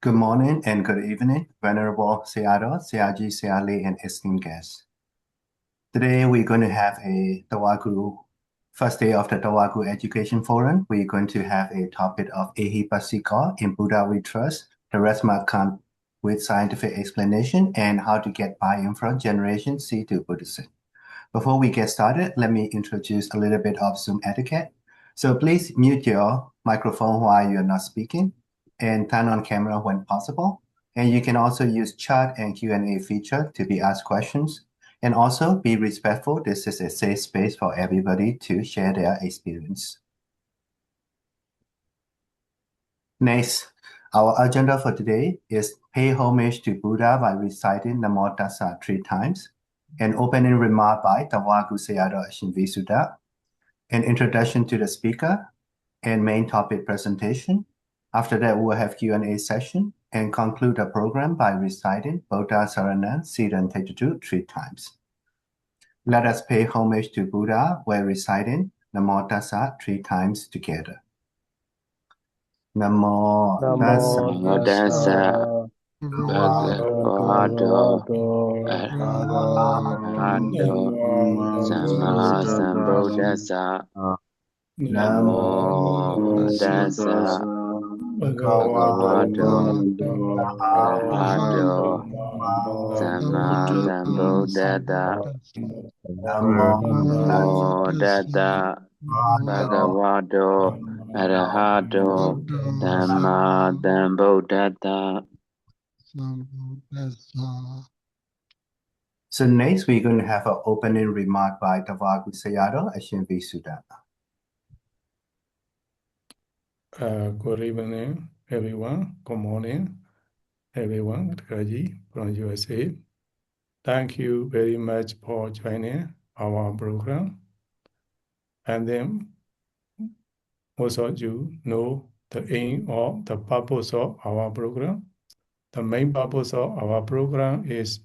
Good morning and good evening, Venerable Sayadaw, Sayaji, Sayali, and esteemed guests. Today we're going to have a Tavagu, first day of the Tavagu Education Forum. We're going to have a topic of Ehipassiko, in Buddha we trust. The rest might come with scientific explanation and how to get buy-in from Generation C to Buddhism. Before we get started, let me introduce a little bit of Zoom etiquette. So please mute your microphone while you're not speaking and turn on camera when possible. And you can also use chat and Q&A feature to be asked questions. And also be respectful. This is a safe space for everybody to share their experience. Next, our agenda for today is pay homage to Buddha by reciting Namo Tassa 3 times, an opening remark by Tavagu Sayadaw Visuddha, an introduction to the speaker, and main topic presentation. After that, we'll have Q&A session and conclude the program by reciting Bodha Sarana Siran Tetutu 3 times. Let us pay homage to Buddha while reciting Namo Tassa 3 times together. Namo Tassa Bhagavato Arahato Sama Sambuddhassa. Namo Tassa Bhagavato Arahato Sama Sambuddhassa. Namo Tassa Bhagavato Arahato Sama Sambuddhassa. So next, we're going to have an opening remark by Tavagu Sayadaw Visuddha. Good evening, everyone. Good morning, everyone. Kaji from USA. Thank you very much for joining our program. And then also you know the aim or the purpose of our program. The main purpose of our program is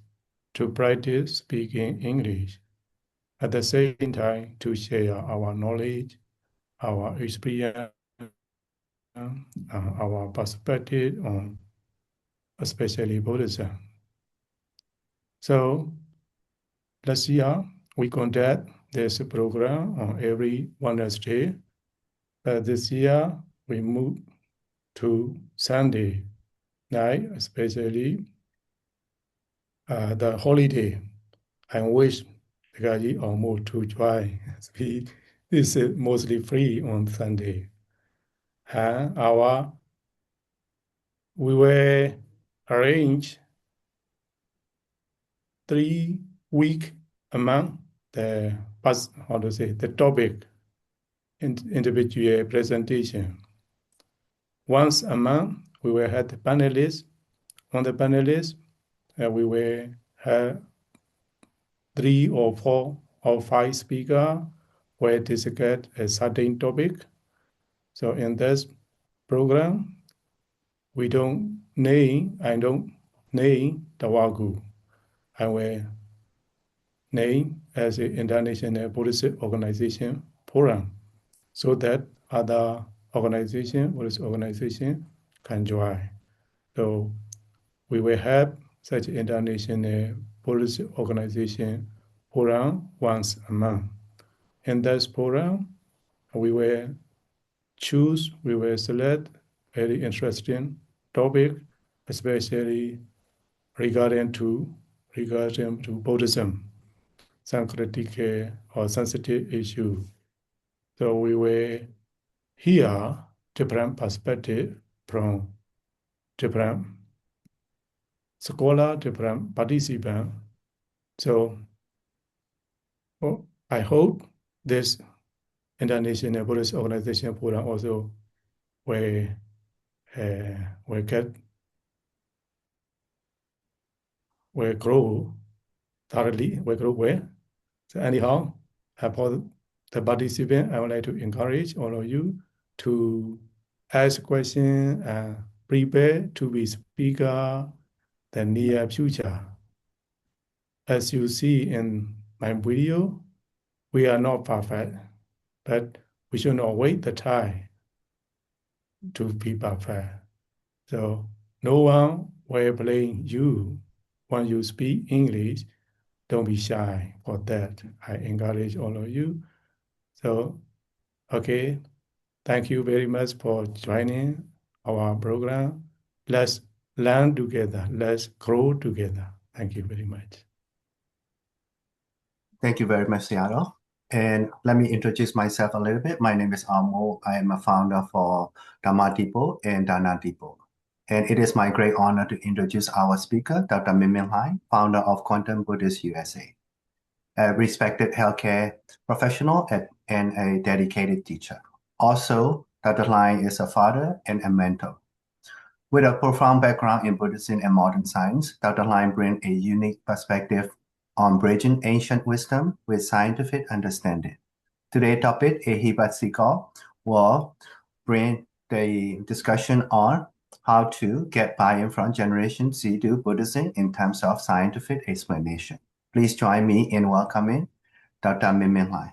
to practice speaking English. At the same time, to share our knowledge, our experience, our perspective on especially Buddhism. So last year we conduct this program on every Wednesday. But this year we moved to Sunday night, especially the holiday. I wish the Gaji or more to join. This is mostly free on Sunday. We will arrange 3 weeks among the topic individual presentation. Once a month, we will have the panelists. On the panelists, we will have 3 or 4 or 5 speakers where discuss a certain topic. So in this program, I don't name Tavagu. I will name as an International Buddhist Organization Forum so that other Buddhist organization can join. So we will have such International Buddhist Organization Forum once a month. In this forum, we will select very interesting topic, especially regarding to Buddhism, some critical or sensitive issue. So we will hear different perspectives from different scholars, different participants. So I hope this International Buddhist Organization Forum also will grow thoroughly, will grow well. So anyhow, for the participant, I would like to encourage all of you to ask questions and prepare to be speaker the near future. As you see in my video, we are not perfect, but we should not wait the time to be perfect. So no one will blame you when you speak English. Don't be shy for that. I encourage all of you. So, okay, thank you very much for joining our program. Let's learn together. Let's grow together. Thank you very much. Thank you very much, Seattle. And let me introduce myself a little bit. My name is Amo. I am a founder for Dhamma Depot and Dana Depot. And it is my great honor to introduce our speaker, Dr. Min Hlaing, founder of Quantum Buddhist USA, a respected healthcare professional and a dedicated teacher. Also, Dr. Hlaing is a father and a mentor. With a profound background in Buddhism and modern science, Dr. Hlaing brings a unique perspective on bridging ancient wisdom with scientific understanding. Today's topic, Ehipassiko, will bring the discussion on how to get buy-in from Generation Z to Buddhism in terms of scientific explanation. Please join me in welcoming Dr. Min Hlaing.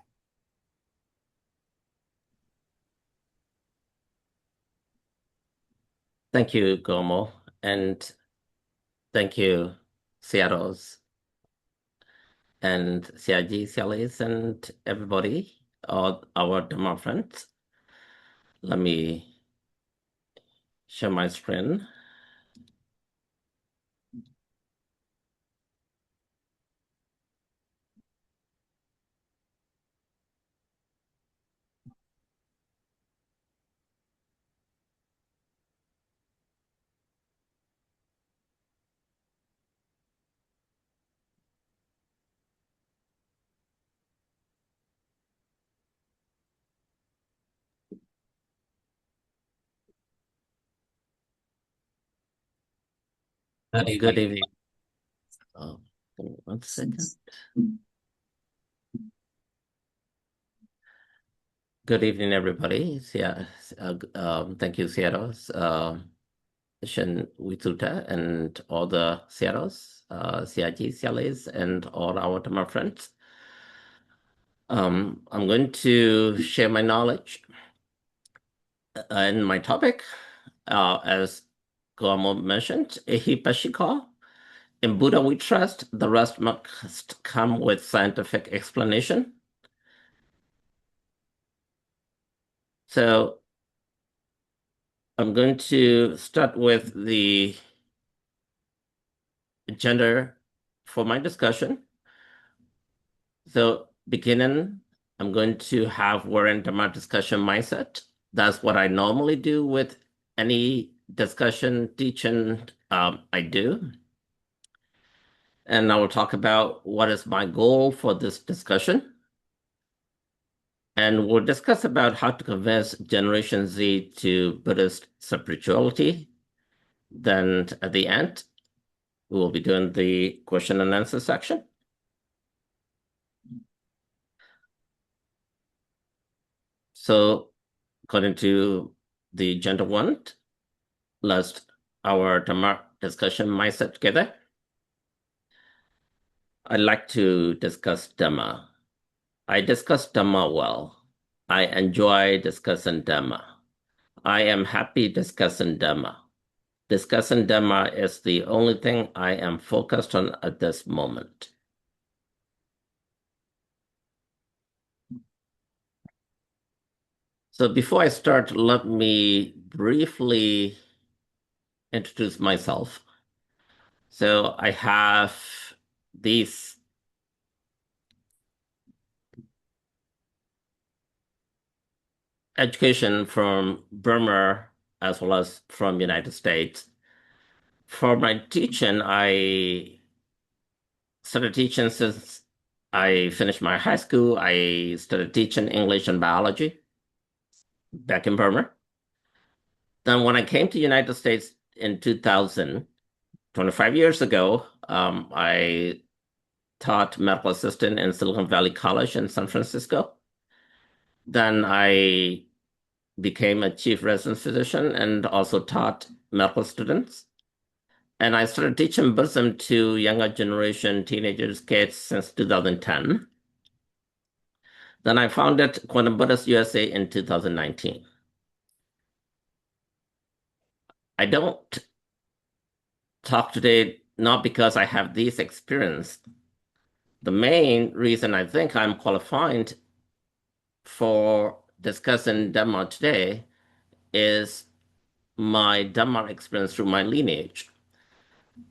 Thank you, Gomo, and thank you, Seattle's and CIG, CLAs, and everybody, all our Dhamma friends. Let me share my screen. Good evening. Oh, give me 1 second. Good evening, everybody. Thank you, Seattle's, Shin Wituta, and all the Seattle's, CIG, CLAs, and all our Dhamma friends. I'm going to share my knowledge and my topic, as Gomo mentioned, Ehipassiko. In Buddha we trust, the rest must come with scientific explanation. So I'm going to start with the agenda for my discussion. So beginning, I'm going to have Warren Dhamma discussion mindset. That's what I normally do with any discussion, teaching I do. And I will talk about what is my goal for this discussion. And we'll discuss about how to convince Generation Z to Buddhist spirituality. Then at the end, we will be doing the question and answer section. So according to the agenda one, let's our Dhamma discussion mindset together. I'd like to discuss Dhamma. I discuss Dhamma well. I enjoy discussing Dhamma. I am happy discussing Dhamma. Discussing Dhamma is the only thing I am focused on at this moment. So before I start, let me briefly introduce myself. So I have these education from Burma as well as from United States. For my teaching, I started teaching since I finished my high school. I started teaching English and biology back in Burma. Then when I came to United States in 2000, 25 years ago, I taught medical assistant in Silicon Valley College in San Francisco. Then I became a chief resident physician and also taught medical students. And I started teaching Buddhism to younger generation, teenagers, kids since 2010. Then I founded Quantum Buddhist USA in 2019. I don't talk today not because I have this experience. The main reason I think I'm qualified for discussing Dhamma today is my Dhamma experience through my lineage.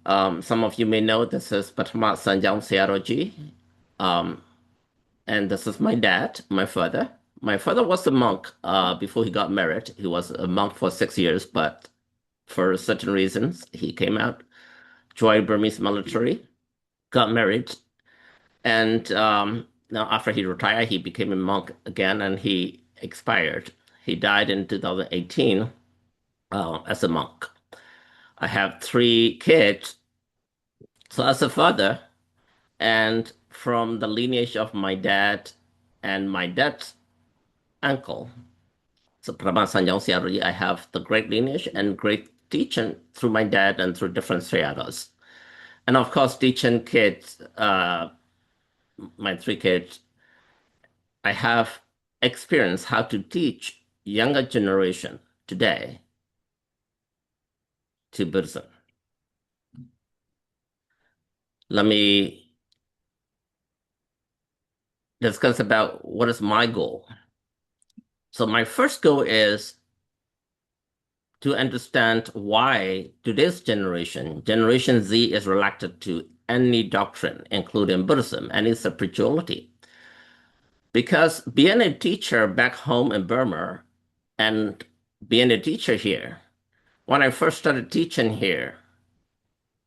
Some of you may know this is Patama Sanjang Searoji, and this is my dad, my father. My father was a monk before he got married. He was a monk for 6 years, but for certain reasons, he came out, joined Burmese military, got married, and now after he retired, he became a monk again, and he expired. He died in 2018 as a monk. I have 3 kids. So as a father, and from the lineage of my dad and my dad's uncle, so Praman Sanjang Siarji, I have the great lineage and great teaching through my dad and through different Sriyadas. And of course, teaching kids, my 3 kids, I have experience how to teach younger generation today to Buddhism. Let me discuss about what is my goal. So my first goal is to understand why today's generation, Generation Z, is reluctant to any doctrine, including Buddhism, any spirituality. Because being a teacher back home in Burma and being a teacher here, when I first started teaching here,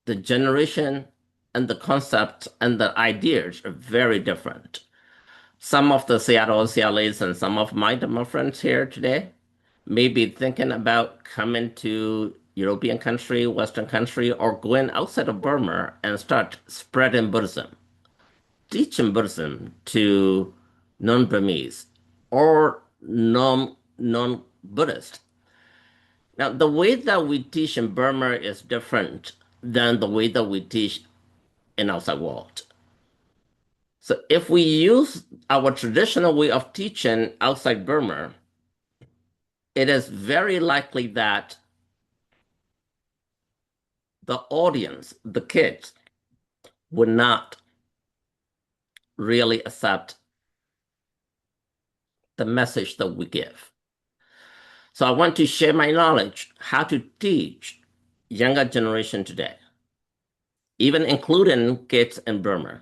the generation and the concept and the ideas are very different. Some of the Seattle CLAs and some of my Dhamma friends here today may be thinking about coming to European country, Western country, or going outside of Burma and start spreading Buddhism, teaching Buddhism to non-Burmese or non-Buddhist. Now, the way that we teach in Burma is different than the way that we teach in outside world. So if we use our traditional way of teaching outside Burma, it is very likely that the audience, the kids, would not really accept the message that we give. So I want to share my knowledge, how to teach younger generation today, even including kids in Burma,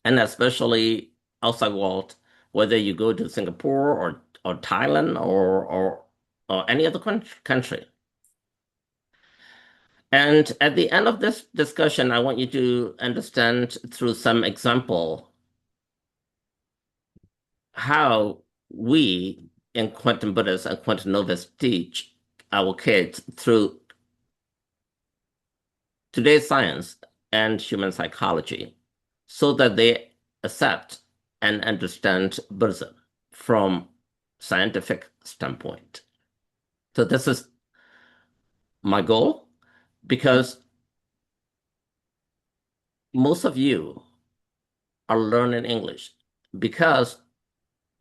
and especially outside world, whether you go to Singapore or Thailand or any other country. And at the end of this discussion, I want you to understand through some example how we in Quantum Buddhists and Quantum Novice teach our kids through today's science and human psychology so that they accept and understand Buddhism from scientific standpoint. So this is my goal, because most of you are learning English because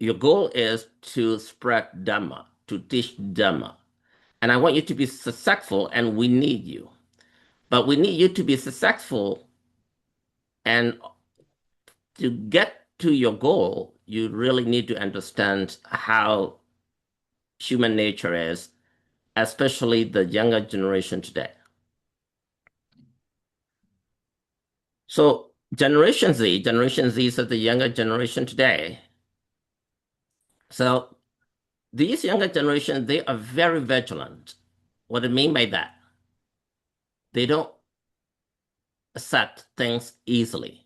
your goal is to spread Dhamma, to teach Dhamma. And I want you to be successful, and we need you. But we need you to be successful, and to get to your goal, you really need to understand how human nature is, especially the younger generation today. So Generation Z is the younger generation today. So these younger generation, they are very vigilant. What I mean by that? They don't accept things easily.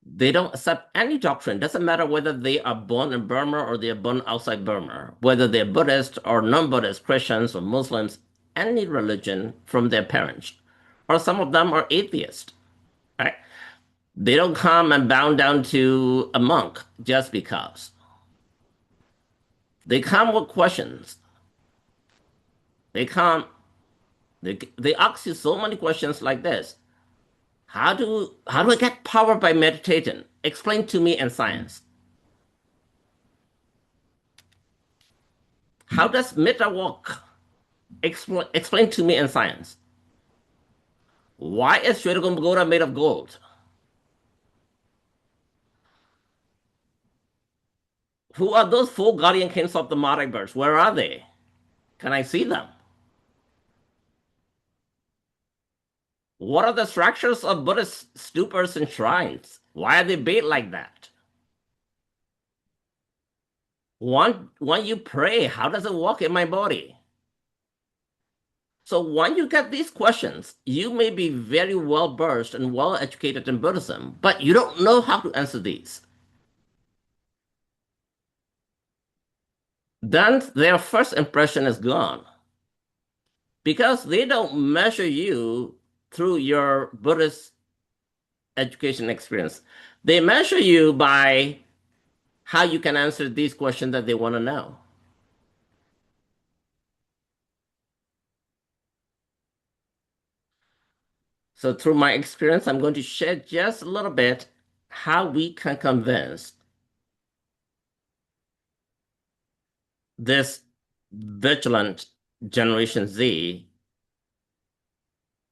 They don't accept any doctrine. Doesn't matter whether they are born in Burma or they are born outside Burma, whether they're Buddhist or non-Buddhist, Christians or Muslims, any religion from their parents. Or some of them are atheists, right? They don't come and bow down to a monk just because. They come with questions. They ask you so many questions like this. How do I get power by meditating? Explain to me in science. How does metta work? Explain to me in science. Why is Shwedagon Pagoda made of gold? Who are those four guardian kings of the Marai birds? Where are they? Can I see them? What are the structures of Buddhist stupas and shrines? Why are they built like that? When you pray, how does it work in my body? So when you get these questions, you may be very well versed and well educated in Buddhism, but you don't know how to answer these. Then their first impression is gone because they don't measure you through your Buddhist education experience. They measure you by how you can answer these questions that they want to know. So through my experience, I'm going to share just a little bit how we can convince this vigilant Generation Z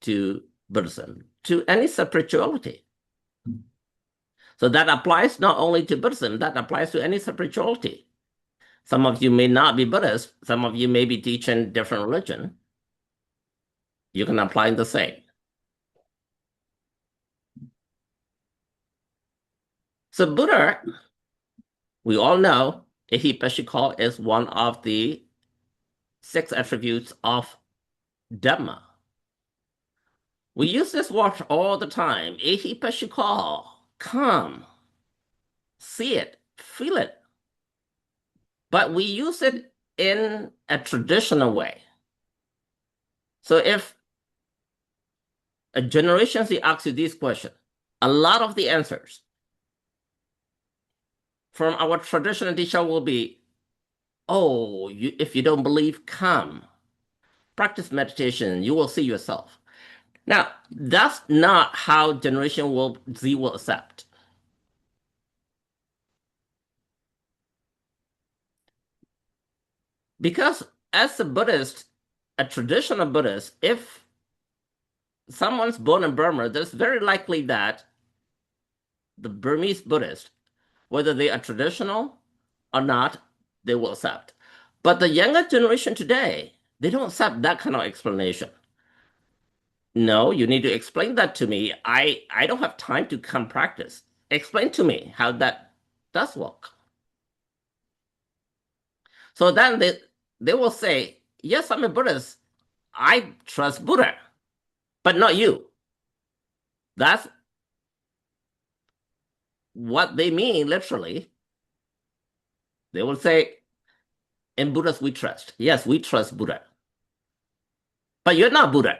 to Buddhism, to any spirituality. So that applies not only to Buddhism, that applies to any spirituality. Some of you may not be Buddhist, some of you may be teaching different religion. You can apply the same. So Buddha, we all know, Ehipassiko is one of the 6 attributes of Dhamma. We use this word all the time. Ehipassiko, come, see it, feel it. But we use it in a traditional way. So if a Generation Z asks you these questions, a lot of the answers from our traditional teacher will be, oh, if you don't believe, come. Practice meditation, you will see yourself. Now, that's not how Generation Z will accept. Because as a Buddhist, a traditional Buddhist, if someone's born in Burma, there's very likely that the Burmese Buddhist, whether they are traditional or not, they will accept. But the younger generation today, they don't accept that kind of explanation. No, you need to explain that to me. I don't have time to come practice. Explain to me how that does work. So then they will say, yes, I'm a Buddhist. I trust Buddha, but not you. That's what they mean, literally. They will say, in Buddhas we trust. Yes, we trust Buddha. But you're not Buddha.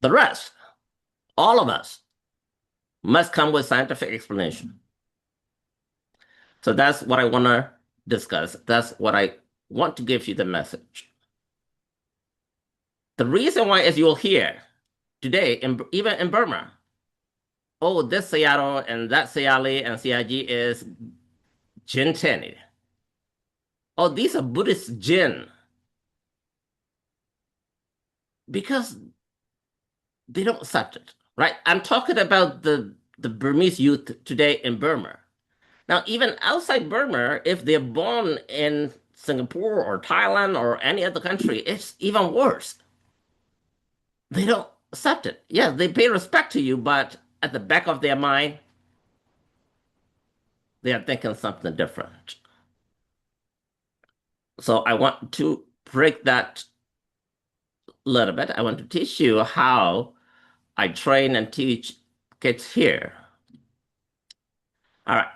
The rest, all of us, must come with scientific explanation. So that's what I want to discuss. That's what I want to give you the message. The reason why is you'll hear today, even in Burma, oh, this Sayadaw and that Sayali and CIG is Jin Teni. Oh, these are Buddhist Jin. Because they don't accept it, right? I'm talking about the Burmese youth today in Burma. Now, even outside Burma, if they're born in Singapore or Thailand or any other country, it's even worse. They don't accept it. Yes, they pay respect to you, but at the back of their mind, they are thinking something different. So I want to break that a little bit. I want to teach you how I train and teach kids here. All right.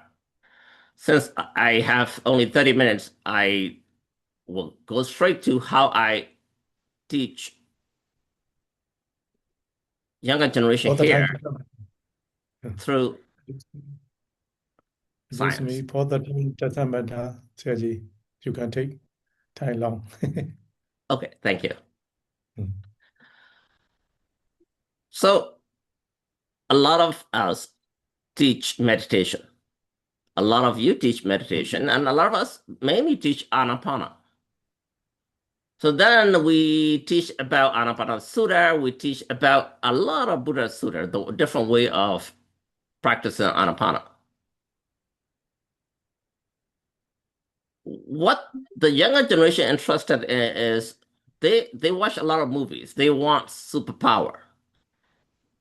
Since I have only 30 minutes, I will go straight to how I teach younger generation All the time here to come. through Excuse me, science. for the time doesn't matter, Sergi. You can take time long. Okay, thank you. Mm. So a lot of us teach meditation. A lot of you teach meditation, and a lot of us mainly teach Anapana. So then we teach about Anapanasati Sutta. We teach about a lot of Buddha Sutta, the different way of practicing Anapana. What the younger generation interested in is they watch a lot of movies. They want superpower.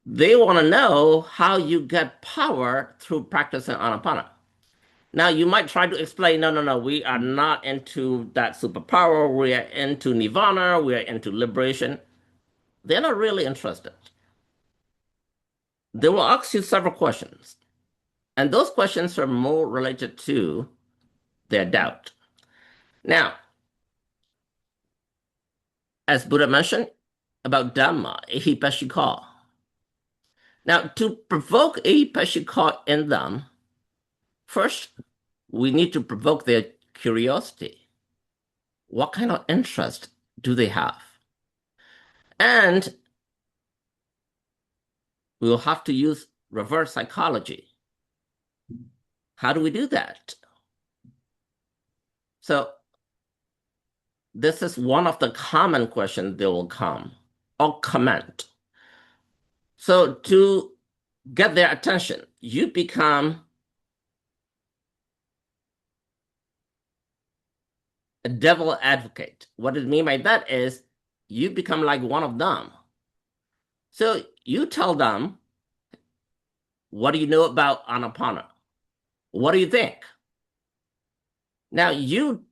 They want to know how you get power through practicing Anapana. Now you might try to explain, no, no, no, we are not into that superpower. We are into nirvana. We are into liberation. They're not really interested. They will ask you several questions. And those questions are more related to their doubt. Now, as Buddha mentioned about Dhamma, Ehipassiko. Now, to provoke Ehipassiko in them, first, we need to provoke their curiosity. What kind of interest do they have? And we'll have to use reverse psychology. How do we do that? So this is one of the common questions they will come or comment. So to get their attention, you become a devil advocate. What I mean by that is you become like one of them. So you tell them, what do you know about Anapana? What do you think? Now you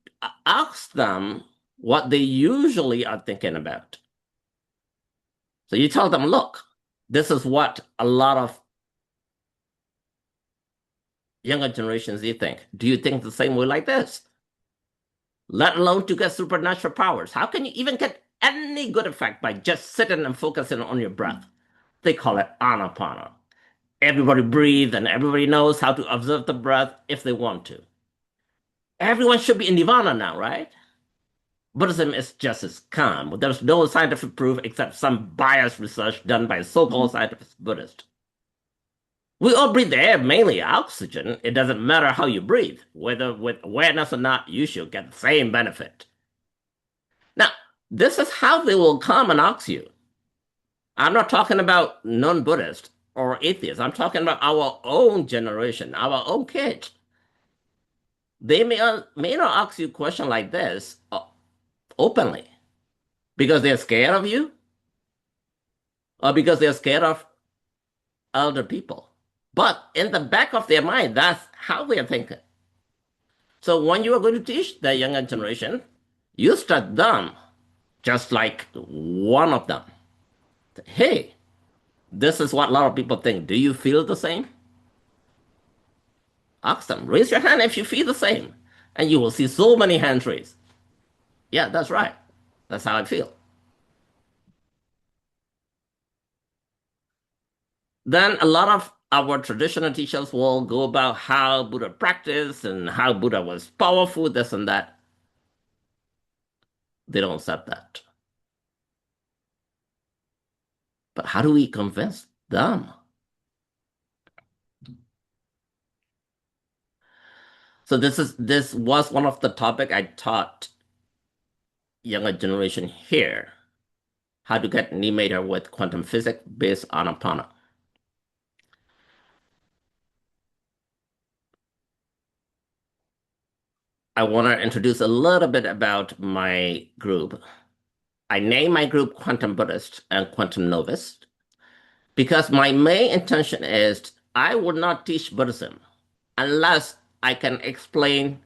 ask them what they usually are thinking about. So you tell them, look, this is what a lot of younger generations they think. Do you think the same way like this? Let alone to get supernatural powers. How can you even get any good effect by just sitting and focusing on your breath? They call it Anapana. Everybody breathe and everybody knows how to observe the breath if they want to. Everyone should be in nirvana now, right? Buddhism is just as calm. There's no scientific proof except some biased research done by so-called scientific Buddhists. We all breathe the air, mainly oxygen. It doesn't matter how you breathe. Whether with awareness or not, you should get the same benefit. Now, this is how they will come and ask you. I'm not talking about non-Buddhist or atheists. I'm talking about our own generation, our own kids. They may not ask you a question like this openly because they're scared of you or because they're scared of elder people. But in the back of their mind, that's how they're thinking. So when you are going to teach the younger generation, you start them just like one of them. Hey, this is what a lot of people think. Do you feel the same? Ask them. Raise your hand if you feel the same. And you will see so many hands raised. Yeah, that's right. That's how I feel. Then a lot of our traditional teachers will go about how Buddha practiced and how Buddha was powerful, this and that. They don't accept that. But how do we convince them? So this was one of the topic I taught younger generation here, how to get animated with quantum physics based on Anapana. I want to introduce a little bit about my group. I name my group Quantum Buddhist and Quantum Novice because my main intention is I would not teach Buddhism unless I can explain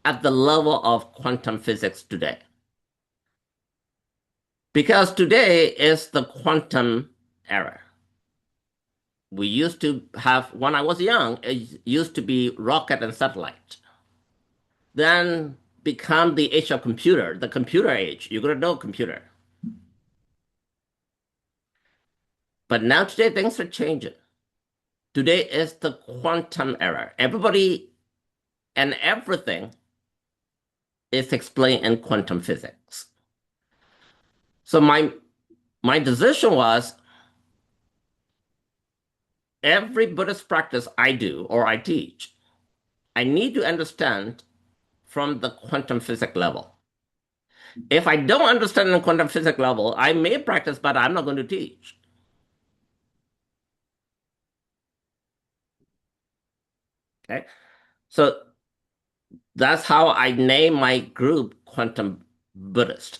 at the level of quantum physics today. Because today is the quantum era. We used to have, when I was young, it used to be rocket and satellite. Then become the age of computer, the computer age. You're going to know computer. But now today, things are changing. Today is the quantum era. Everybody and everything is explained in quantum physics. So my decision was every Buddhist practice I do or I teach, I need to understand from the quantum physics level. If I don't understand the quantum physics level, I may practice, but I'm not going to teach. Okay, so that's how I name my group Quantum Buddhist.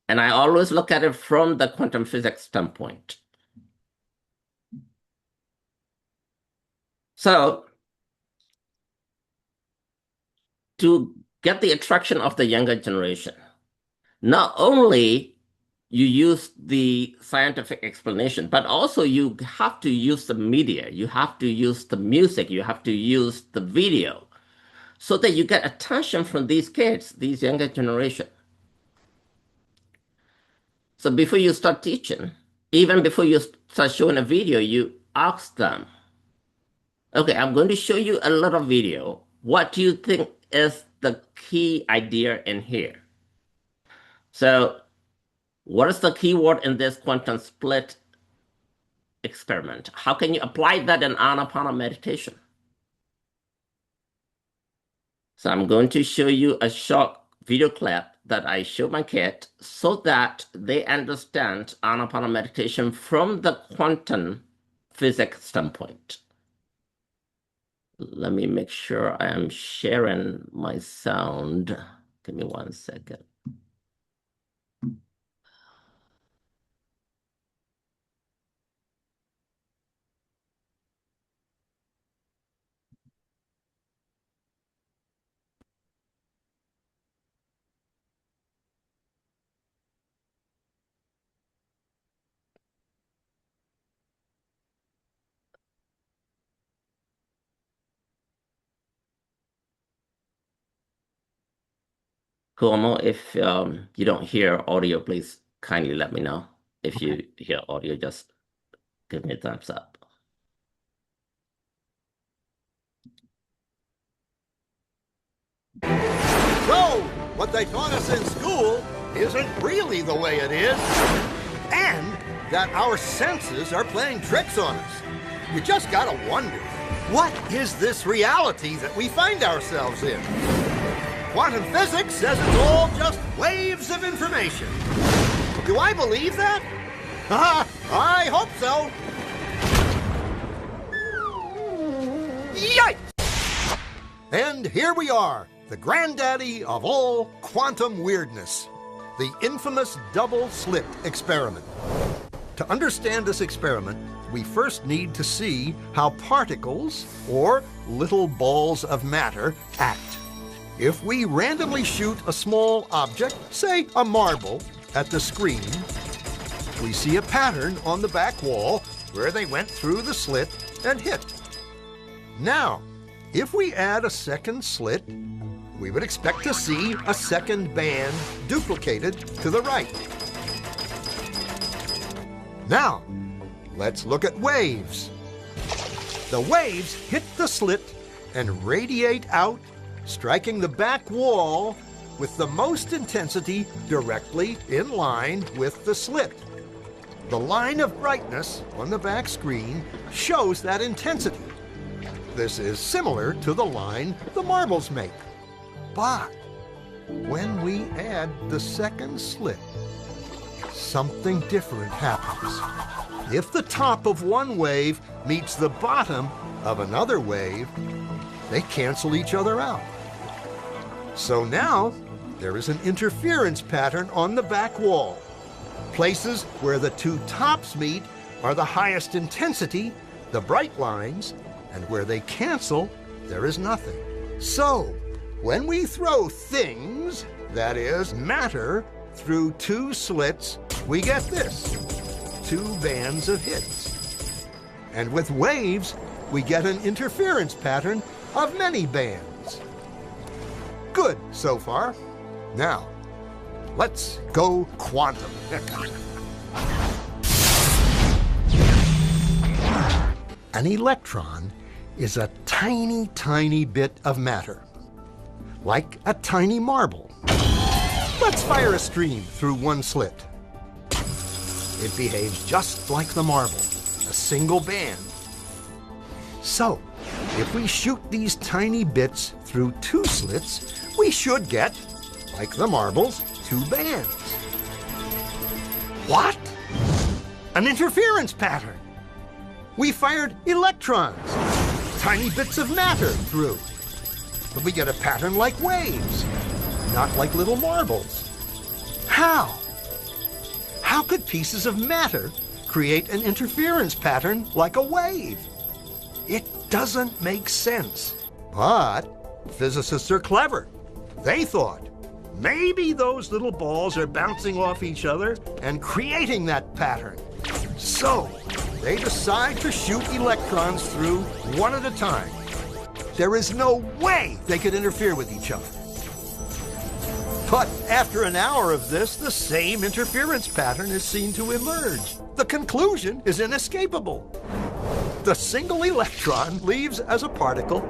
And I always look at it from the quantum physics standpoint. So to get the attraction of the younger generation, not only you use the scientific explanation, but also you have to use the media, you have to use the music, you have to use the video, so that you get attention from these kids, these younger generation. So before you start teaching, even before you start showing a video, you ask them, okay, I'm going to show you a little video. What do you think is the key idea in here? So what is the key word in this quantum split experiment? How can you apply that in Anapana meditation? So I'm going to show you a short video clip that I show my kid so that they understand Anapana meditation from the quantum physics standpoint. Let me make sure I am sharing my sound. Give me 1 second. Kuomo, if you don't hear audio, please kindly let me know. If you hear audio, just give me a thumbs up. So, what they taught us in school isn't really the way it is. And that our senses are playing tricks on us. You just gotta wonder, what is this reality that we find ourselves in? Quantum physics says it's all just waves of information. Do I believe that? I hope so. Yikes! And here we are, the granddaddy of all quantum weirdness, the infamous double-slit experiment. To understand this experiment, we first need to see how particles, or little balls of matter, act. If we randomly shoot a small object, say a marble, at the screen, we see a pattern on the back wall where they went through the slit and hit. Now, if we add a second slit, we would expect to see a second band duplicated to the right. Now, let's look at waves. The waves hit the slit and radiate out, striking the back wall with the most intensity directly in line with the slit. The line of brightness on the back screen shows that intensity. This is similar to the line the marbles make. But when we add the second slit, something different happens. If the top of one wave meets the bottom of another wave, they cancel each other out. So now, there is an interference pattern on the back wall. Places where the two tops meet are the highest intensity, the bright lines, and where they cancel, there is nothing. So, when we throw things, that is, matter, through two slits, we get this, two bands of hits. And with waves, we get an interference pattern of many bands. Good so far. Now, let's go quantum. An electron is a tiny, tiny bit of matter, like a tiny marble. Let's fire a stream through one slit. It behaves just like the marble, a single band. So, if we shoot these tiny bits through two slits, we should get, like the marbles, 2 bands. What? An interference pattern. We fired electrons, tiny bits of matter through. But we get a pattern like waves, not like little marbles. How? How could pieces of matter create an interference pattern like a wave? It doesn't make sense. But physicists are clever. They thought, maybe those little balls are bouncing off each other and creating that pattern. So they decide to shoot electrons through one at a time. There is no way they could interfere with each other. But after an hour of this, the same interference pattern is seen to emerge. The conclusion is inescapable. The single electron leaves as a particle,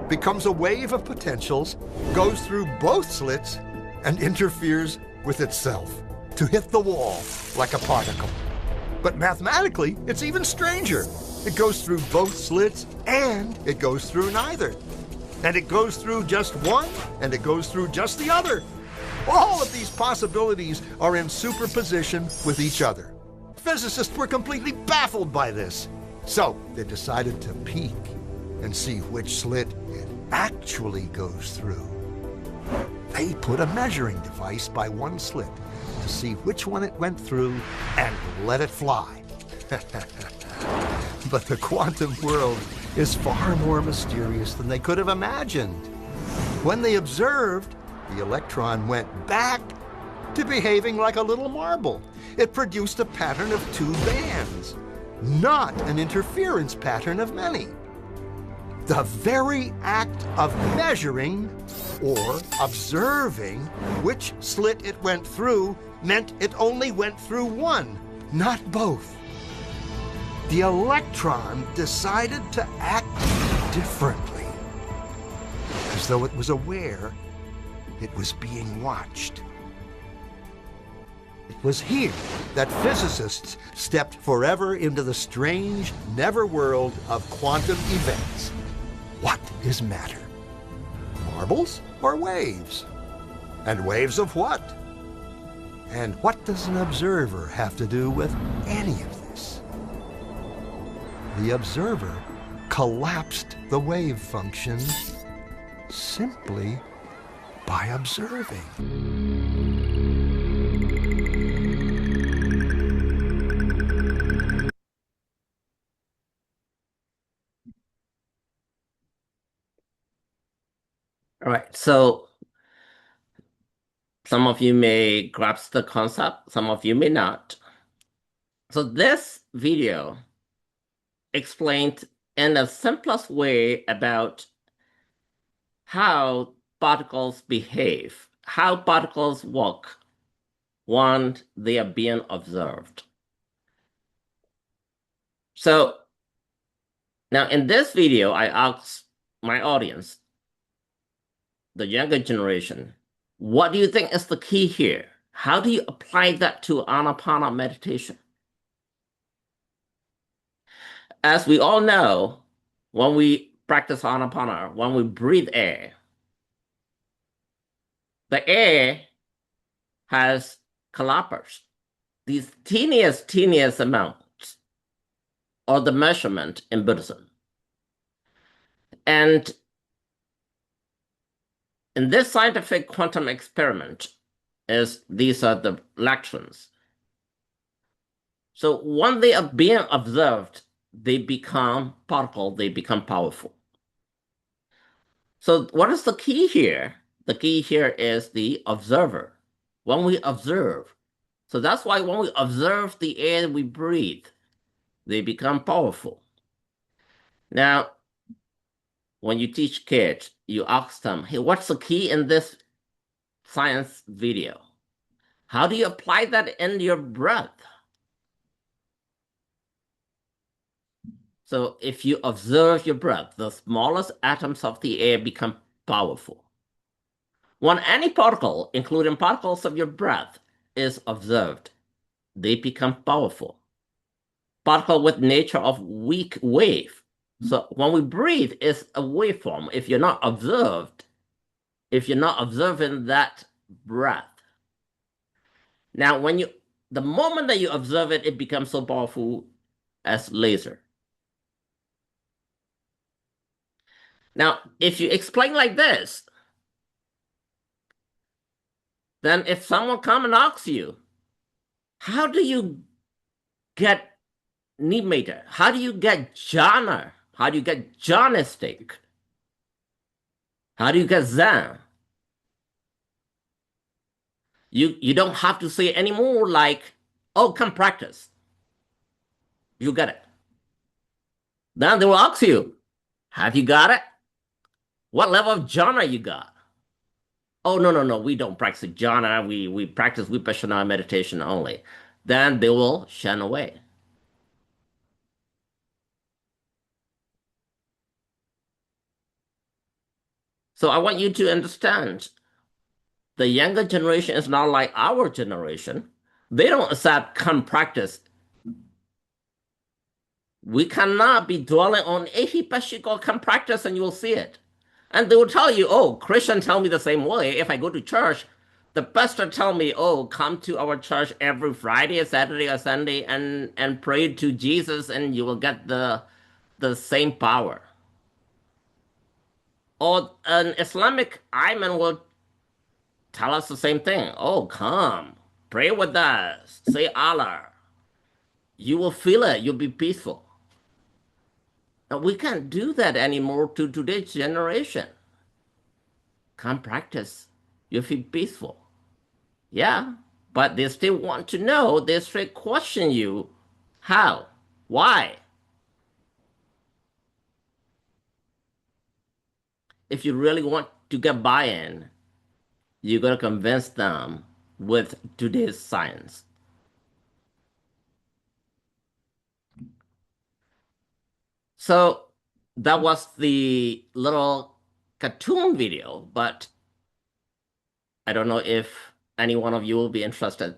becomes a wave of potentials, goes through both slits, and interferes with itself to hit the wall like a particle. But mathematically, it's even stranger. It goes through both slits, and it goes through neither. And it goes through just one, and it goes through just the other. All of these possibilities are in superposition with each other. Physicists were completely baffled by this. So they decided to peek and see which slit it actually goes through. They put a measuring device by one slit to see which one it went through and let it fly. But the quantum world is far more mysterious than they could have imagined. When they observed, the electron went back to behaving like a little marble. It produced a pattern of 2 bands, not an interference pattern of many. The very act of measuring or observing which slit it went through meant it only went through one, not both. The electron decided to act differently, as though it was aware it was being watched. It was here that physicists stepped forever into the strange, never world of quantum events. What is matter? Marbles or waves? And waves of what? And what does an observer have to do with any of this? The observer collapsed the wave function simply by observing. All right, so some of you may grasp the concept, some of you may not. So this video explained in the simplest way about how particles behave, how particles work when they are being observed. So now in this video, I asked my audience, the younger generation, what do you think is the key here? How do you apply that to Anapana meditation? As we all know, when we practice Anapana, when we breathe air, the air has calipers, these teeniest amounts of the measurement in Buddhism. And in this scientific quantum experiment, these are the electrons. So when they are being observed, they become particle, they become powerful. So what is the key here? The key here is the observer. When we observe, so that's why when we observe the air we breathe, they become powerful. Now, when you teach kids, you ask them, hey, what's the key in this science video? How do you apply that in your breath? So if you observe your breath, the smallest atoms of the air become powerful. When any particle, including particles of your breath, is observed, they become powerful. Particle with nature of weak wave. So when we breathe, it's a waveform. If you're not observed, if you're not observing that breath. Now, the moment that you observe it, it becomes so powerful as laser. Now, if you explain like this, then if someone comes and asks you, how do you get nimitta? How do you get jhana? How do you get jhanistic? How do you get zen? You don't have to say anymore like, oh, come practice. You get it. Then they will ask you, have you got it? What level of jhana you got? Oh, no, we don't practice jhana. We practice vipassana meditation only. Then they will shun away. So I want you to understand, the younger generation is not like our generation. They don't accept come practice. We cannot be dwelling on Ehipassiko, come practice and you will see it. And they will tell you, oh, Christians tell me the same way. If I go to church, the pastor tell me, oh, come to our church every Friday or Saturday or Sunday and pray to Jesus and you will get the same power. Or an Islamic imam will tell us the same thing. Oh, come, pray with us, say Allah. You will feel it, you'll be peaceful. Now, we can't do that anymore to today's generation. Come practice, you feel peaceful. Yeah, but they still want to know, they still question you. How? Why? If you really want to get buy-in, you got to convince them with today's science. So that was the little cartoon video, but I don't know if any one of you will be interested.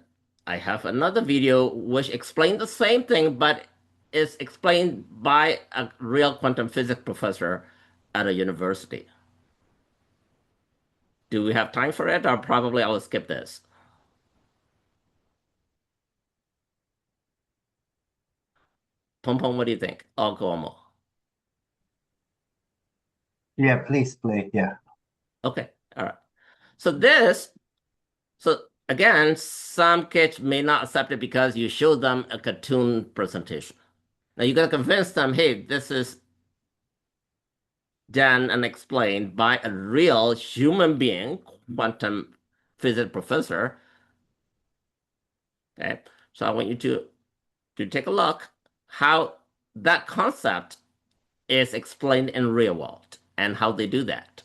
I have another video which explains the same thing, but is explained by a real quantum physics professor at a university. Do we have time for it, or probably I will skip this? Pom Pom, what do you think? I'll go more. Yeah, please play. Yeah. Okay, all right. So again, some kids may not accept it because you show them a cartoon presentation. Now you got to convince them, hey, this is done and explained by a real human being, quantum physics professor. Okay, so I want you to take a look how that concept is explained in real world and how they do that.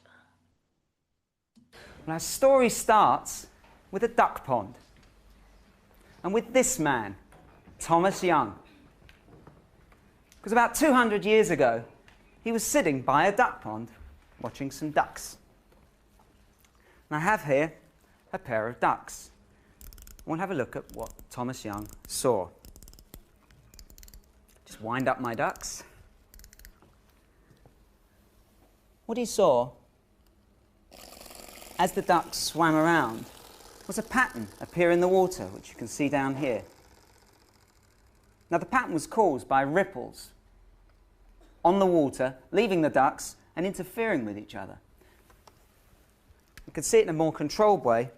Well, our story starts with a duck pond and with this man, Thomas Young. Because about 200 years ago, he was sitting by a duck pond watching some ducks. And I have here a pair of ducks. We'll have a look at what Thomas Young saw. Just wind up my ducks. What he saw as the ducks swam around was a pattern appear in the water, which you can see down here. Now the pattern was caused by ripples on the water, leaving the ducks and interfering with each other. You can see it in a more controlled way.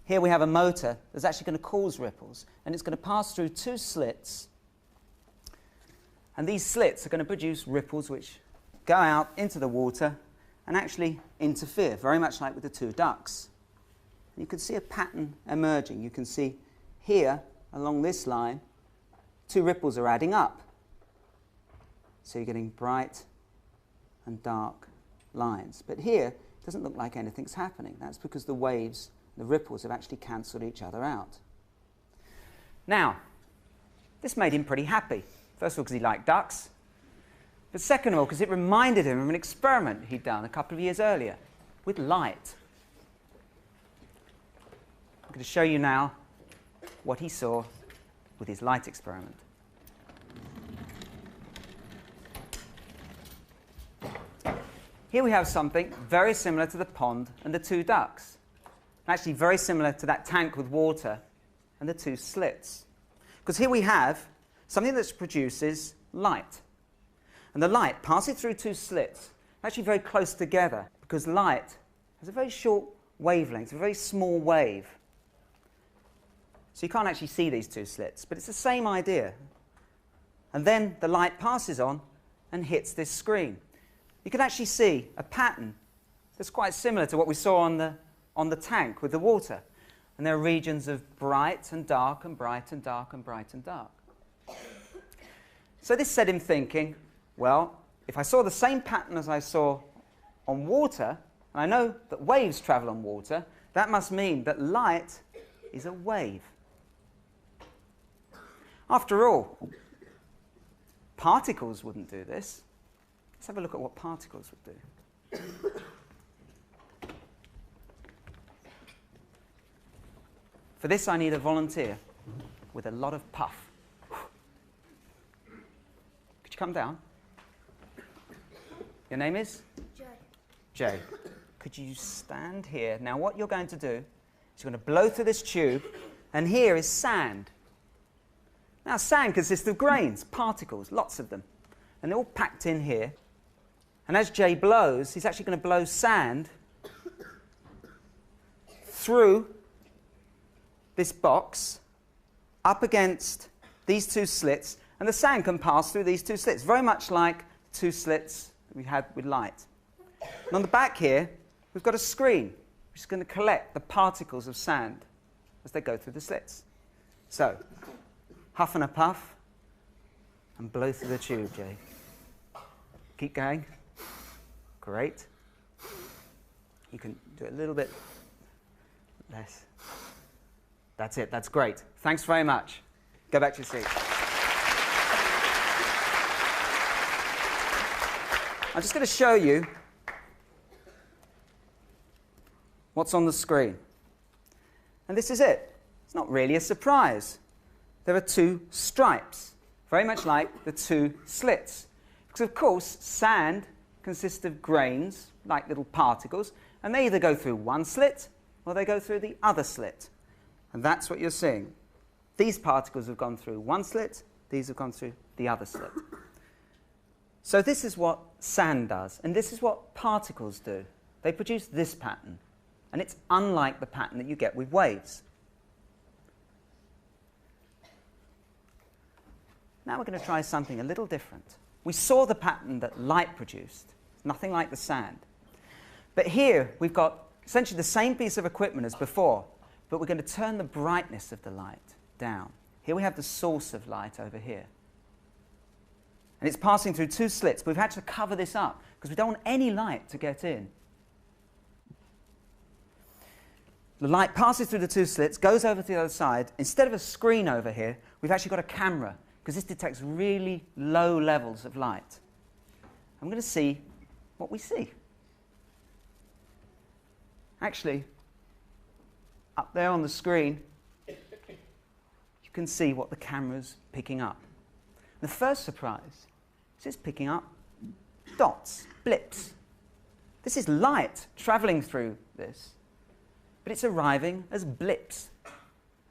Here we have a motor that's actually going to cause ripples, and it's going to pass through two slits, and these slits are going to produce ripples which go out into the water and actually interfere, very much like with the two ducks. And you can see a pattern emerging. You can see here, along this line, two ripples are adding up. So you're getting bright and dark lines. But here, it doesn't look like anything's happening. That's because the waves, the ripples, have actually cancelled each other out. Now, this made him pretty happy. First of all, because he liked ducks. But second of all, because it reminded him of an experiment he'd done a couple of years earlier with light. I'm going to show you now what he saw with his light experiment. Here we have something very similar to the pond and the two ducks. Actually very similar to that tank with water and the two slits. Because here we have something that produces light. And the light passing through two slits, actually very close together, because light has a very short wavelength, a very small wave. So you can't actually see these two slits, but it's the same idea. And then the light passes on and hits this screen. You can actually see a pattern that's quite similar to what we saw on the tank with the water. And there are regions of bright and dark and bright and dark and bright and dark. So this set him thinking, well, if I saw the same pattern as I saw on water, and I know that waves travel on water, that must mean that light is a wave. After all, particles wouldn't do this. Let's have a look at what particles would do. For this, I need a volunteer with a lot of puff. Could you come down? Your name is? Jay. Jay. Could you stand here? Now, what you're going to do is you're going to blow through this tube, and here is sand. Now, sand consists of grains, particles, lots of them. And they're all packed in here. And as Jay blows, he's actually going to blow sand through this box, up against these two slits, and the sand can pass through these two slits, very much like two slits we had with light. And on the back here, we've got a screen, which is going to collect the particles of sand as they go through the slits. So, huff and a puff, and blow through the tube, Jay. Keep going. Great. You can do it a little bit less. That's it. That's great. Thanks very much. Go back to your seat. I'm just going to show you what's on the screen. And this is it. It's not really a surprise. There are two stripes, very much like the two slits. Because, of course, sand consists of grains, like little particles, and they either go through one slit or they go through the other slit. And that's what you're seeing. These particles have gone through one slit, these have gone through the other slit. So this is what sand does, and this is what particles do. They produce this pattern, and it's unlike the pattern that you get with waves. Now we're going to try something a little different. We saw the pattern that light produced, nothing like the sand. But here we've got essentially the same piece of equipment as before, but we're going to turn the brightness of the light down. Here we have the source of light over here. And it's passing through two slits, but we've had to cover this up because we don't want any light to get in. The light passes through the two slits, goes over to the other side. Instead of a screen over here, we've actually got a camera because this detects really low levels of light. I'm going to see what we see. Actually, up there on the screen, you can see what the camera's picking up. The first surprise is it's picking up dots, blips. This is light traveling through this, but it's arriving as blips,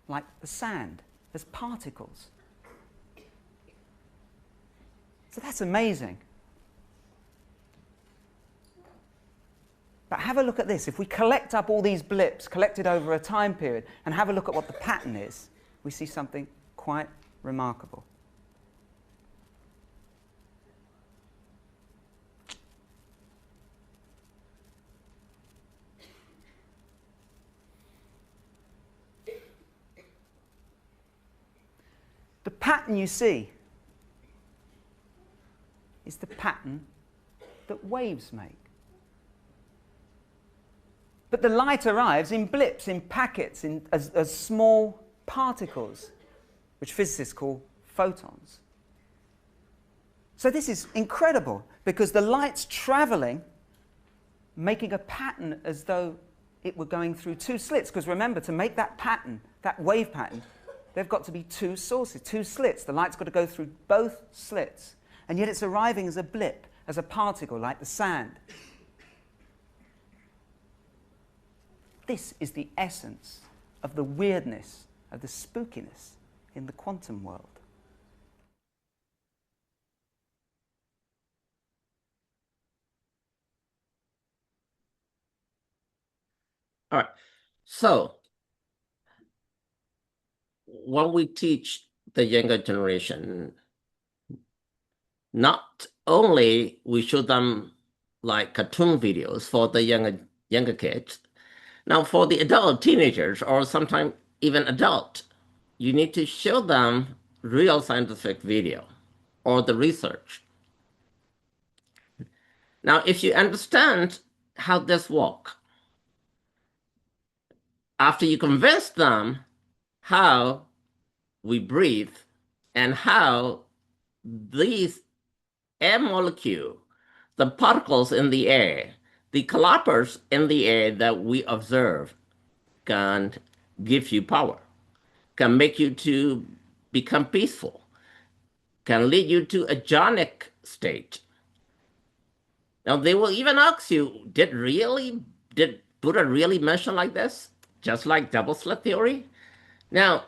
like the sand, as particles. So that's amazing. But have a look at this. If we collect up all these blips, collected over a time period, and have a look at what the pattern is, we see something quite remarkable. The pattern you see is the pattern that waves make. But the light arrives in blips, in packets, as small particles, which physicists call photons. So this is incredible, because the light's traveling, making a pattern as though it were going through two slits. Because remember, to make that pattern, that wave pattern, there've got to be two sources, two slits. The light's got to go through both slits. And yet it's arriving as a blip, as a particle, like the sand. This is the essence of the weirdness, of the spookiness in the quantum world. All right. So when we teach the younger generation, not only we show them like cartoon videos for the younger kids. Now for the adult teenagers or sometimes even adult, you need to show them real scientific video or the research. Now, if you understand how this works, after you convince them how we breathe and how these air molecule, the particles in the air, the calipers in the air that we observe can give you power, can make you to become peaceful, can lead you to a jhanic state. Now they will even ask you, did Buddha really mention like this? Just like double slit theory? Now,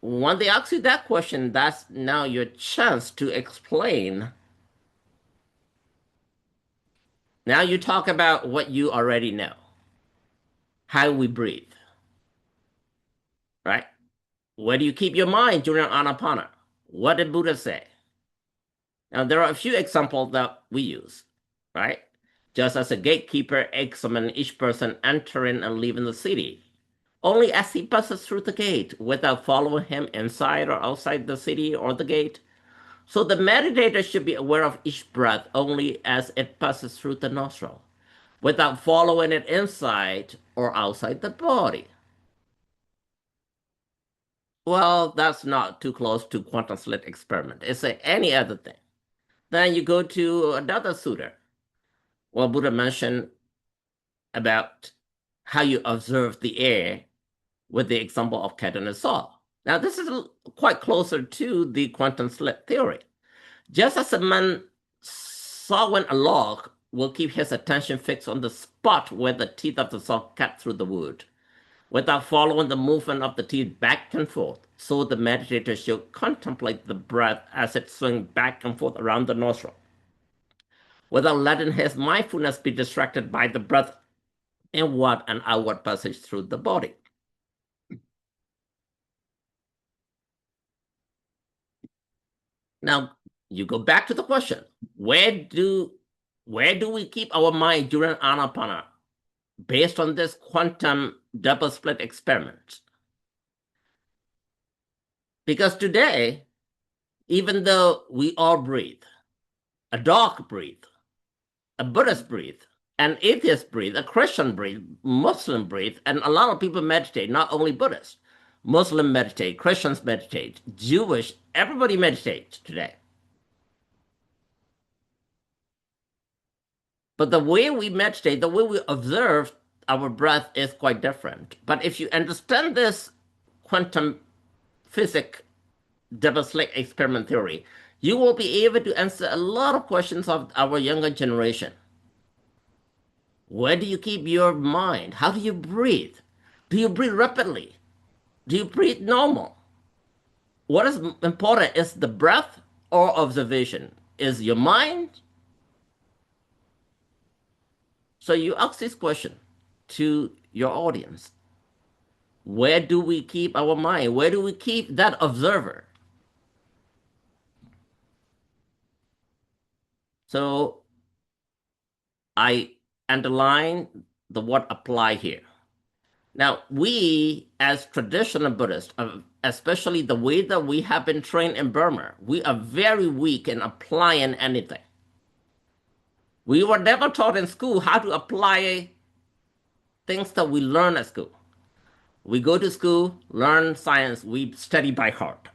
when they ask you that question, that's now your chance to explain. Now you talk about what you already know. How we breathe. Right? Where do you keep your mind during Anapana? What did Buddha say? Now there are a few examples that we use, right? Just as a gatekeeper examines each person entering and leaving the city, only as he passes through the gate, without following him inside or outside the city or the gate. So the meditator should be aware of each breath only as it passes through the nostril, without following it inside or outside the body. Well, that's not too close to quantum slit experiment. It's any other thing. Then you go to another sutta. Well, Buddha mentioned about how you observe the air with the example of cat and a saw. Now, this is quite closer to the quantum slit theory. Just as a man sawing a log will keep his attention fixed on the spot where the teeth of the saw cut through the wood, without following the movement of the teeth back and forth, so the meditator should contemplate the breath as it swings back and forth around the nostril, without letting his mindfulness be distracted by the breath inward and outward passage through the body. Now, you go back to the question, where do we keep our mind during Anapana based on this quantum double slit experiment? Because today, even though we all breathe, a dog breathes, a Buddhist breathes, an atheist breathes, a Christian breathes, Muslim breathes, and a lot of people meditate, not only Buddhists. Muslim meditate, Christians meditate, Jewish, everybody meditates today. But the way we meditate, the way we observe our breath is quite different. But if you understand this quantum physics double slit experiment theory, you will be able to answer a lot of questions of our younger generation. Where do you keep your mind? How do you breathe? Do you breathe rapidly? Do you breathe normal? What is important is the breath or observation? Is your mind? So you ask this question to your audience. Where do we keep our mind? Where do we keep that observer? So I underline the word apply here. Now, we as traditional Buddhists, especially the way that we have been trained in Burma, we are very weak in applying anything. We were never taught in school how to apply things that we learn at school. We go to school, learn science, we study by heart.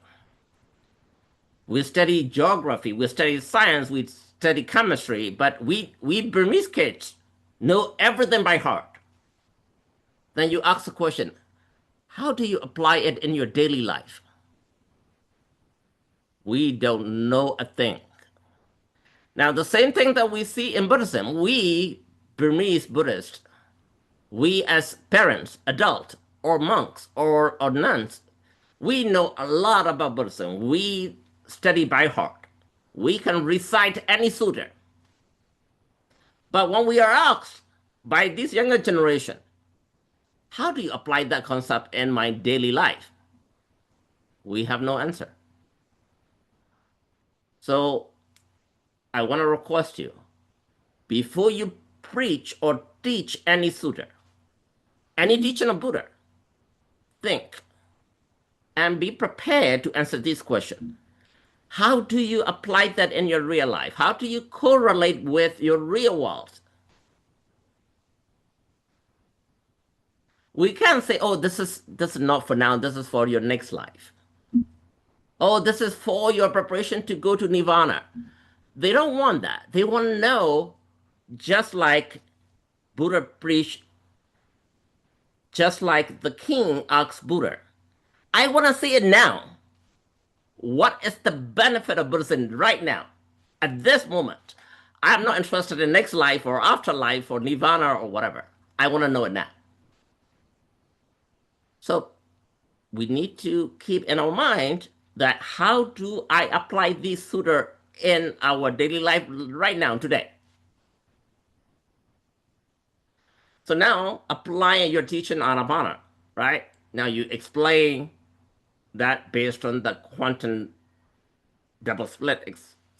We study geography, we study science, we study chemistry, but we Burmese kids know everything by heart. Then you ask the question, how do you apply it in your daily life? We don't know a thing. Now, the same thing that we see in Buddhism, we Burmese Buddhists, We as parents, adults, or monks, or nuns, we know a lot about Buddhism. We study by heart. We can recite any sutta. But when we are asked by this younger generation, how do you apply that concept in my daily life? We have no answer. So I want to request you, before you preach or teach any sutta, any teaching of Buddha, think and be prepared to answer this question. How do you apply that in your real life? How do you correlate with your real world? We can't say, oh, this is not for now, this is for your next life. Oh, this is for your preparation to go to Nirvana. They don't want that. They want to know, just like Buddha preached, just like the king asked Buddha, I want to see it now. What is the benefit of Buddhism right now, at this moment? I'm not interested in next life or afterlife or Nirvana or whatever. I want to know it now. So we need to keep in our mind that how do I apply this sutta in our daily life right now, today? So now, applying your teaching on Anapana, right? Now you explain that based on the quantum double slit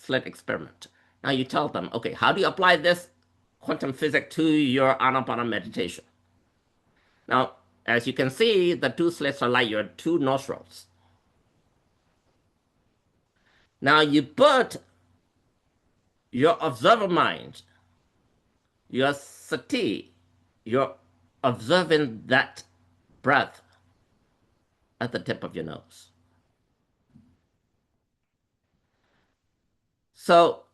experiment. Now you tell them, okay, how do you apply this quantum physics to your Anapana meditation? Now, as you can see, the two slits are like your two nostrils. Now you put your observer mind, your sati, you're observing that breath at the tip of your nose. So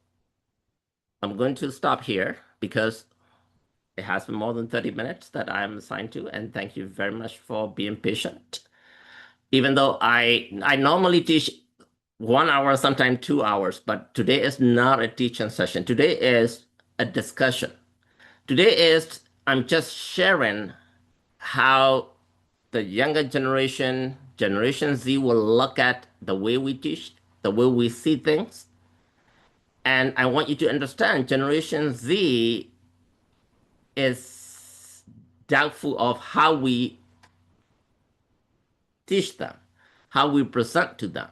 I'm going to stop here because it has been more than 30 minutes that I am assigned to, and thank you very much for being patient. Even though I normally teach 1 hour, sometimes 2 hours, but today is not a teaching session. Today is a discussion. Today is, I'm just sharing how the younger generation, Generation Z, will look at the way we teach, the way we see things. And I want you to understand, Generation Z is doubtful of how we teach them, how we present to them.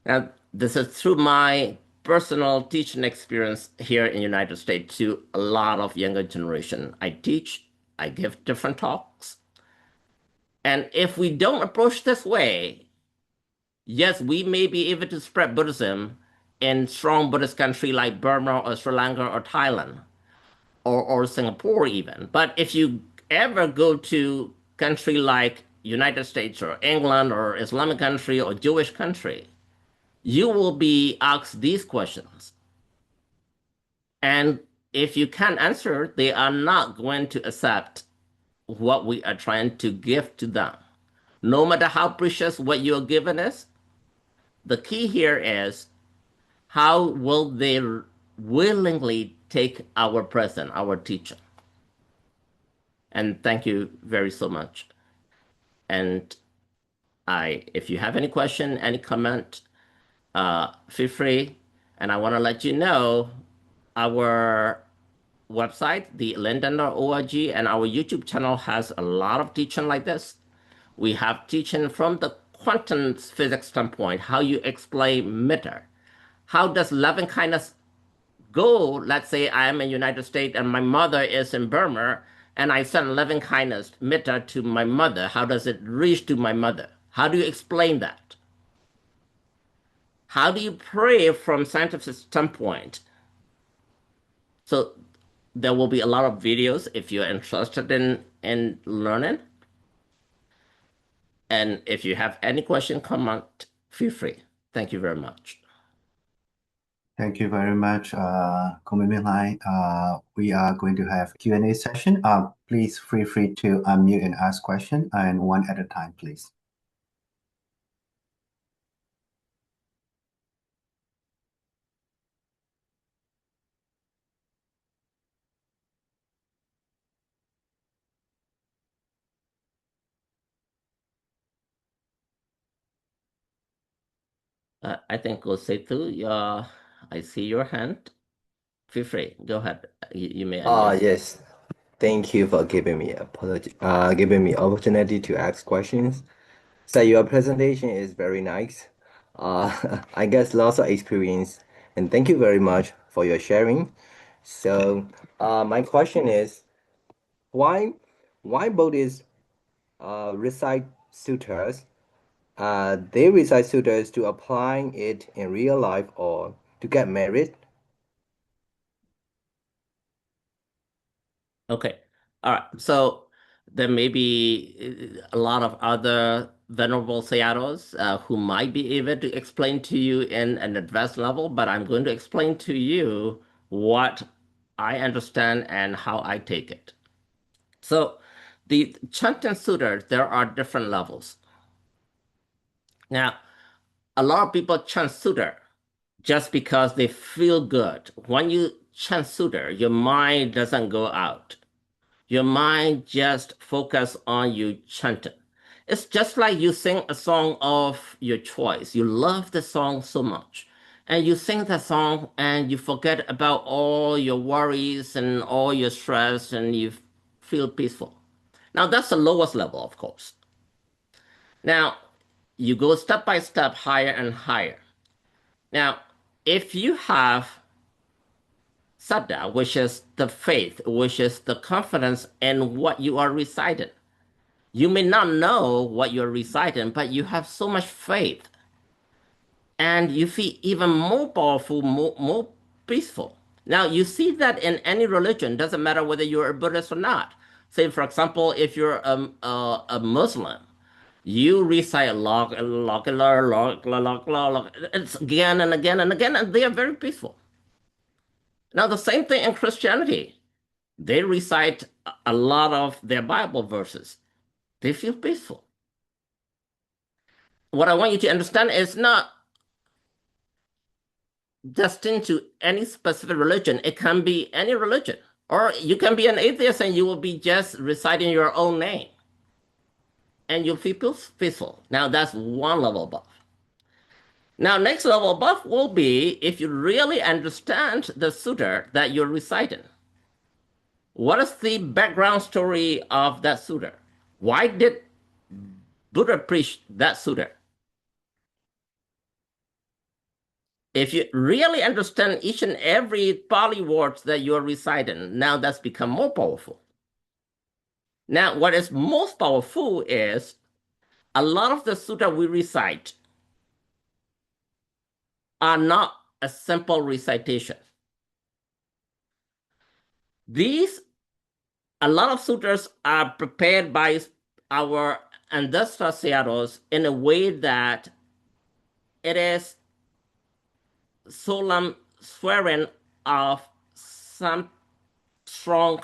Now, this is through my personal teaching experience here in the United States to a lot of younger generation. I teach, I give different talks. And if we don't approach this way, yes, we may be able to spread Buddhism in strong Buddhist country like Burma or Sri Lanka or Thailand or Singapore even. But if you ever go to country like United States or England or Islamic country or Jewish country, you will be asked these questions. And if you can't answer, they are not going to accept what we are trying to give to them. No matter how precious what you're given is, the key here is how will they willingly take our present, our teaching. And thank you very so much. And if you have any question, any comment, feel free. And I want to let you know our website, thelinden.org, and our YouTube channel has a lot of teaching like this. We have teaching from the quantum physics standpoint, how you explain matter. How does loving kindness go? Let's say I am in the United States and my mother is in Burma, and I send loving kindness, metta, to my mother. How does it reach to my mother? How do you explain that? How do you pray from scientific standpoint? So there will be a lot of videos if you're interested in learning. And if you have any question, comment, feel free. Thank you very much. Thank you very much, Min Hlaing. We are going to have Q&A session. Please feel free to unmute and ask question, and one at a time, please. I think Setu, I see your hand. Feel free. Go ahead. You may unmute. Yes. Thank you for giving me giving me opportunity to ask questions. So your presentation is very nice. I guess lots of experience, and thank you very much for your sharing. So, my question is, why why Buddhists recite sutras? They recite sutras to applying it in real life or to get married. Okay. All right. So there may be a lot of other venerable sayadaws who might be able to explain to you in an advanced level, but I'm going to explain to you what I understand and how I take it. So the chanting sutras, there are different levels. Now, a lot of people chant sutra just because they feel good. When you chant sutra, your mind doesn't go out. Your mind just focus on you chanting. It's just like you sing a song of your choice. You love the song so much. And you sing that song and you forget about all your worries and all your stress and you feel peaceful. Now that's the lowest level, of course. Now you go step by step higher and higher. Now, if you have saddha, which is the faith, which is the confidence in what you are reciting, you may not know what you're reciting, but you have so much faith. And you feel even more powerful, more peaceful. Now, you see that in any religion, doesn't matter whether you're a Buddhist or not. Say, for example, if you're a Muslim, you recite log, log, log, log, log, log, it's again and again and again, and they are very peaceful. Now, the same thing in Christianity. They recite a lot of their Bible verses. They feel peaceful. What I want you to understand is not destined to any specific religion. It can be any religion. Or you can be an atheist and you will be just reciting your own name. And you'll feel peaceful. Now that's one level above. Now, next level above will be if you really understand the sutra that you're reciting. What is the background story of that sutra? Why did Buddha preach that sutra? If you really understand each and every Pali word that you're reciting, now that's become more powerful. Now, what is most powerful is a lot of the sutta we recite are not a simple recitation. A lot of sutras are prepared by our ancestral sayadaws in a way that it is solemn swearing of some strong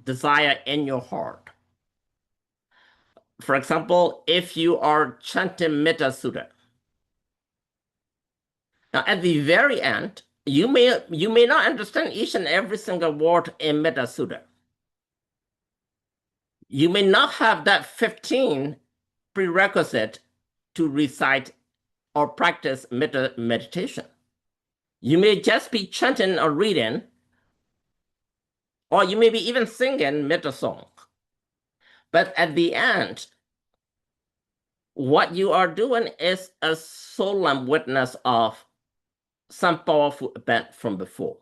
desire in your heart. For example, if you are chanting Metta Sutta, now at the very end, you may not understand each and every single word in Metta Sutta. You may not have that 15 prerequisite to recite or practice meditation. You may just be chanting or reading, or you may be even singing Metta song. But at the end, what you are doing is a solemn witness of some powerful event from before.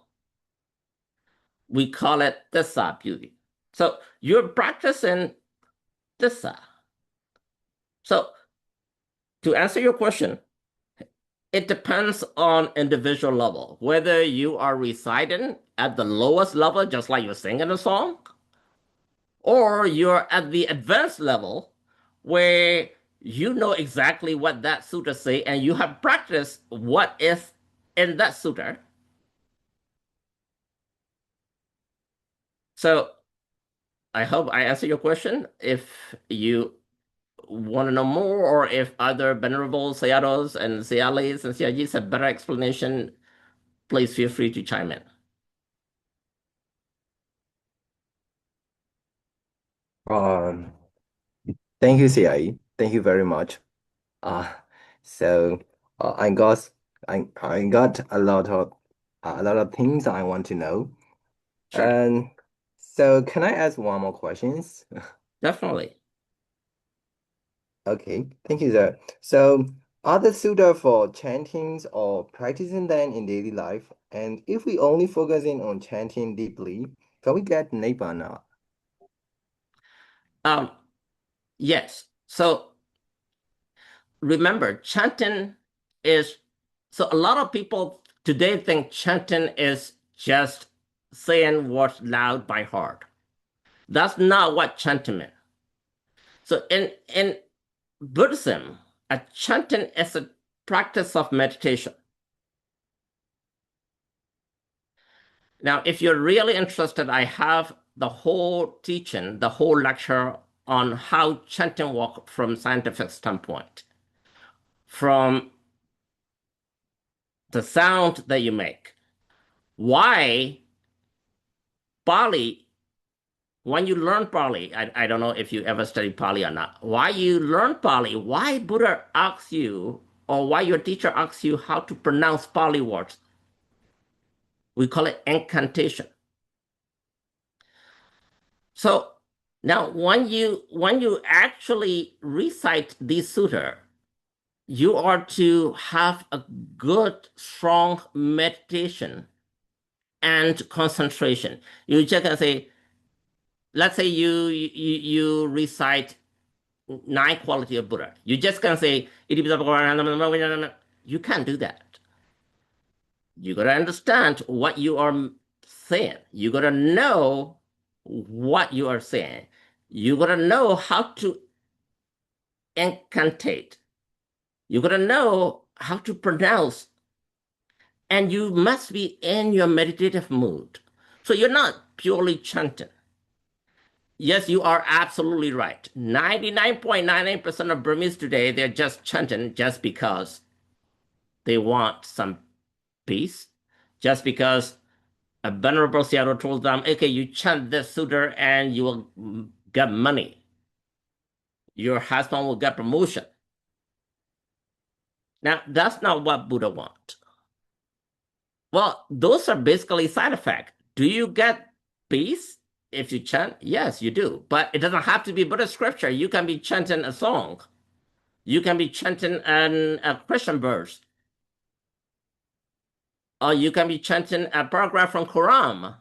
We call it Dasa beauty. So you're practicing Dasa. So to answer your question, it depends on individual level, whether you are reciting at the lowest level, just like you're singing a song, or you're at the advanced level where you know exactly what that sutra say and you have practiced what is in that sutra. So I hope I answer your question. If you want to know more, or if other venerable Sayados and Sayalis and Sayajis have better explanation, please feel free to chime in. Thank you, CI. Thank you very much. So I got I got a lot of things I want to know. Sure. And so can I ask one more questions? Definitely. Okay, thank you, sir. So are the sutta for chantings or practicing them in daily life? And if we only focusing on chanting deeply, can we get nibbana? Yes. So remember, chanting is, so a lot of people today think chanting is just saying words loud by heart. That's not what chanting means. So in Buddhism, a chanting is a practice of meditation. Now, if you're really interested, I have the whole teaching, the whole lecture on how chanting works from scientific standpoint, from the sound that you make. Why Pali, when you learn Pali, I don't know if you ever studied Pali or not, why you learn Pali, why Buddha asks you, or why your teacher asks you how to pronounce Pali words. We call it incantation. So now when you actually recite these sutta, you are to have a good, strong meditation and concentration. You just can say, let's say you recite 9 quality of Buddha. You just can say, you can't do that. You gotta understand what you are saying. You gotta know what you are saying. You gotta know how to incantate. You gotta know how to pronounce. And you must be in your meditative mood. So you're not purely chanting. Yes, you are absolutely right. 99.99% of Burmese today, they're just chanting just because they want some peace, just because a venerable Seattle told them, okay, you chant this sutta and you will get money. Your husband will get promotion. Now, that's not what Buddha wants. Well, those are basically side effects. Do you get peace if you chant? Yes, you do. But it doesn't have to be Buddhist scripture. You can be chanting a song. You can be chanting a Christian verse. Or you can be chanting a paragraph from Quran.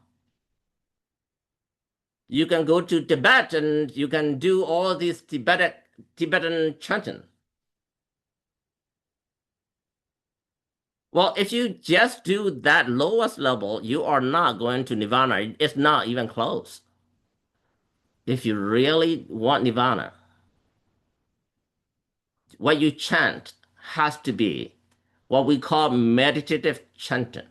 You can go to Tibet and you can do all these Tibetan chanting. Well, if you just do that lowest level, you are not going to Nirvana. It's not even close. If you really want Nirvana, what you chant has to be what we call meditative chanting.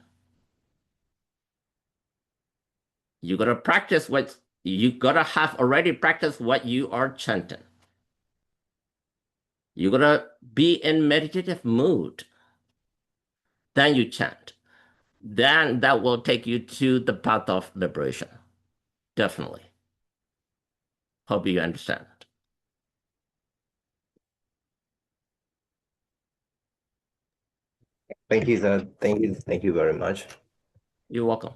You gotta practice what you gotta have already practiced what you are chanting. You gotta be in meditative mood. Then you chant. Then that will take you to the path of liberation. Definitely. Hope you understand. Thank you, sir. Thank you very much. You're welcome.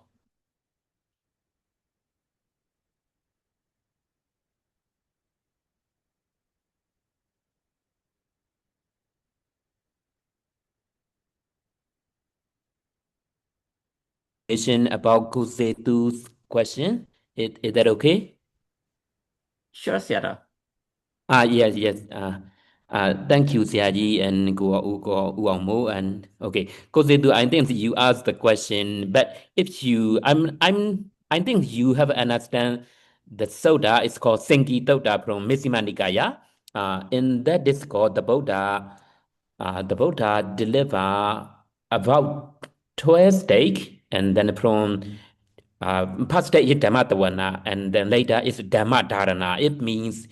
About Kusetu's question. Is that okay? Sure, Sierra. Yes, yes. Thank you, Siaji and Guamo. And okay, Kusetu, I think you asked the question, but if you, I think you have understand the soda is called Senki Toda from Missima Nikaya. In that discourse, the Buddha deliver about 12 steak, and then from past day is Dhammatavana, and then later is Dhammadharana. It means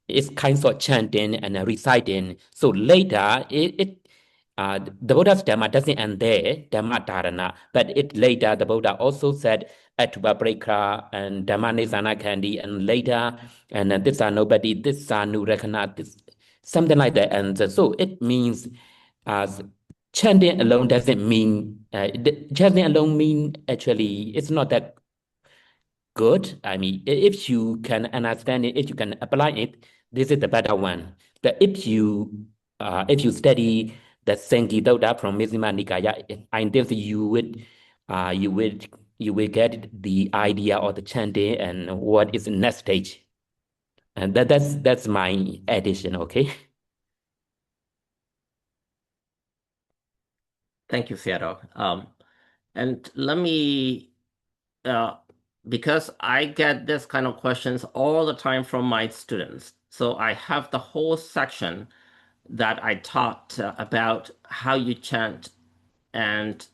it's kinds of chanting and reciting. So later, the Buddha's Dhamma doesn't end there, Dhammadharana, but it later the Buddha also said Atvabrika and Dhammanisana Kandi, and later, and this are nobody, this are Nurakana, this something like that. And so it means chanting alone doesn't mean chanting alone mean actually it's not that good. I mean, if you can understand it, if you can apply it, this is the better one. But if you study the Sankirtota from Majjhima Nikaya, I think you will get the idea of the chanting and what is the next stage. And that's my addition. Okay. Thank you, Theodore. And let me, because I get this kind of questions all the time from my students. So I have the whole section that I taught about how you chant and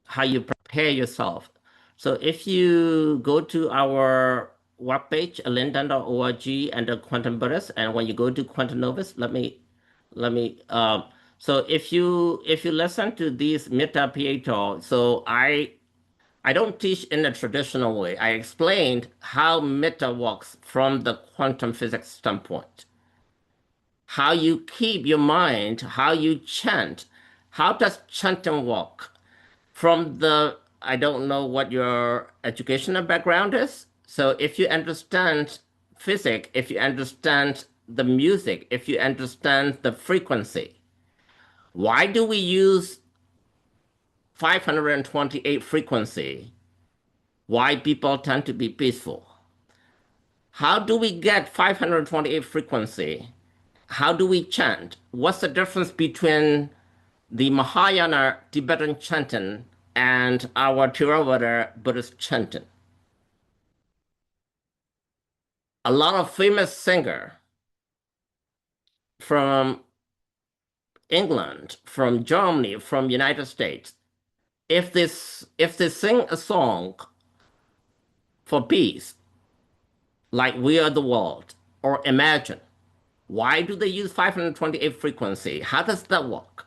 how you prepare yourself. So if you go to our webpage, alindan.org, under Quantum Buddhist, and when you go to Quantum Novus, so if you listen to these Metta Pieto, so I don't teach in a traditional way. I explained how Metta works from the quantum physics standpoint. How you keep your mind, how you chant. How does chanting work? From the, I don't know what your educational background is. So if you understand physics, if you understand the music, if you understand the frequency, why do we use 528 frequency? Why people tend to be peaceful? How do we get 528 frequency? How do we chant? What's the difference between the Mahayana Tibetan chanting and our Theravada Buddhist chanting? A lot of famous singer from England, from Germany, from United States, if they sing a song for peace, like We Are the World or Imagine, why do they use 528 frequency? How does that work?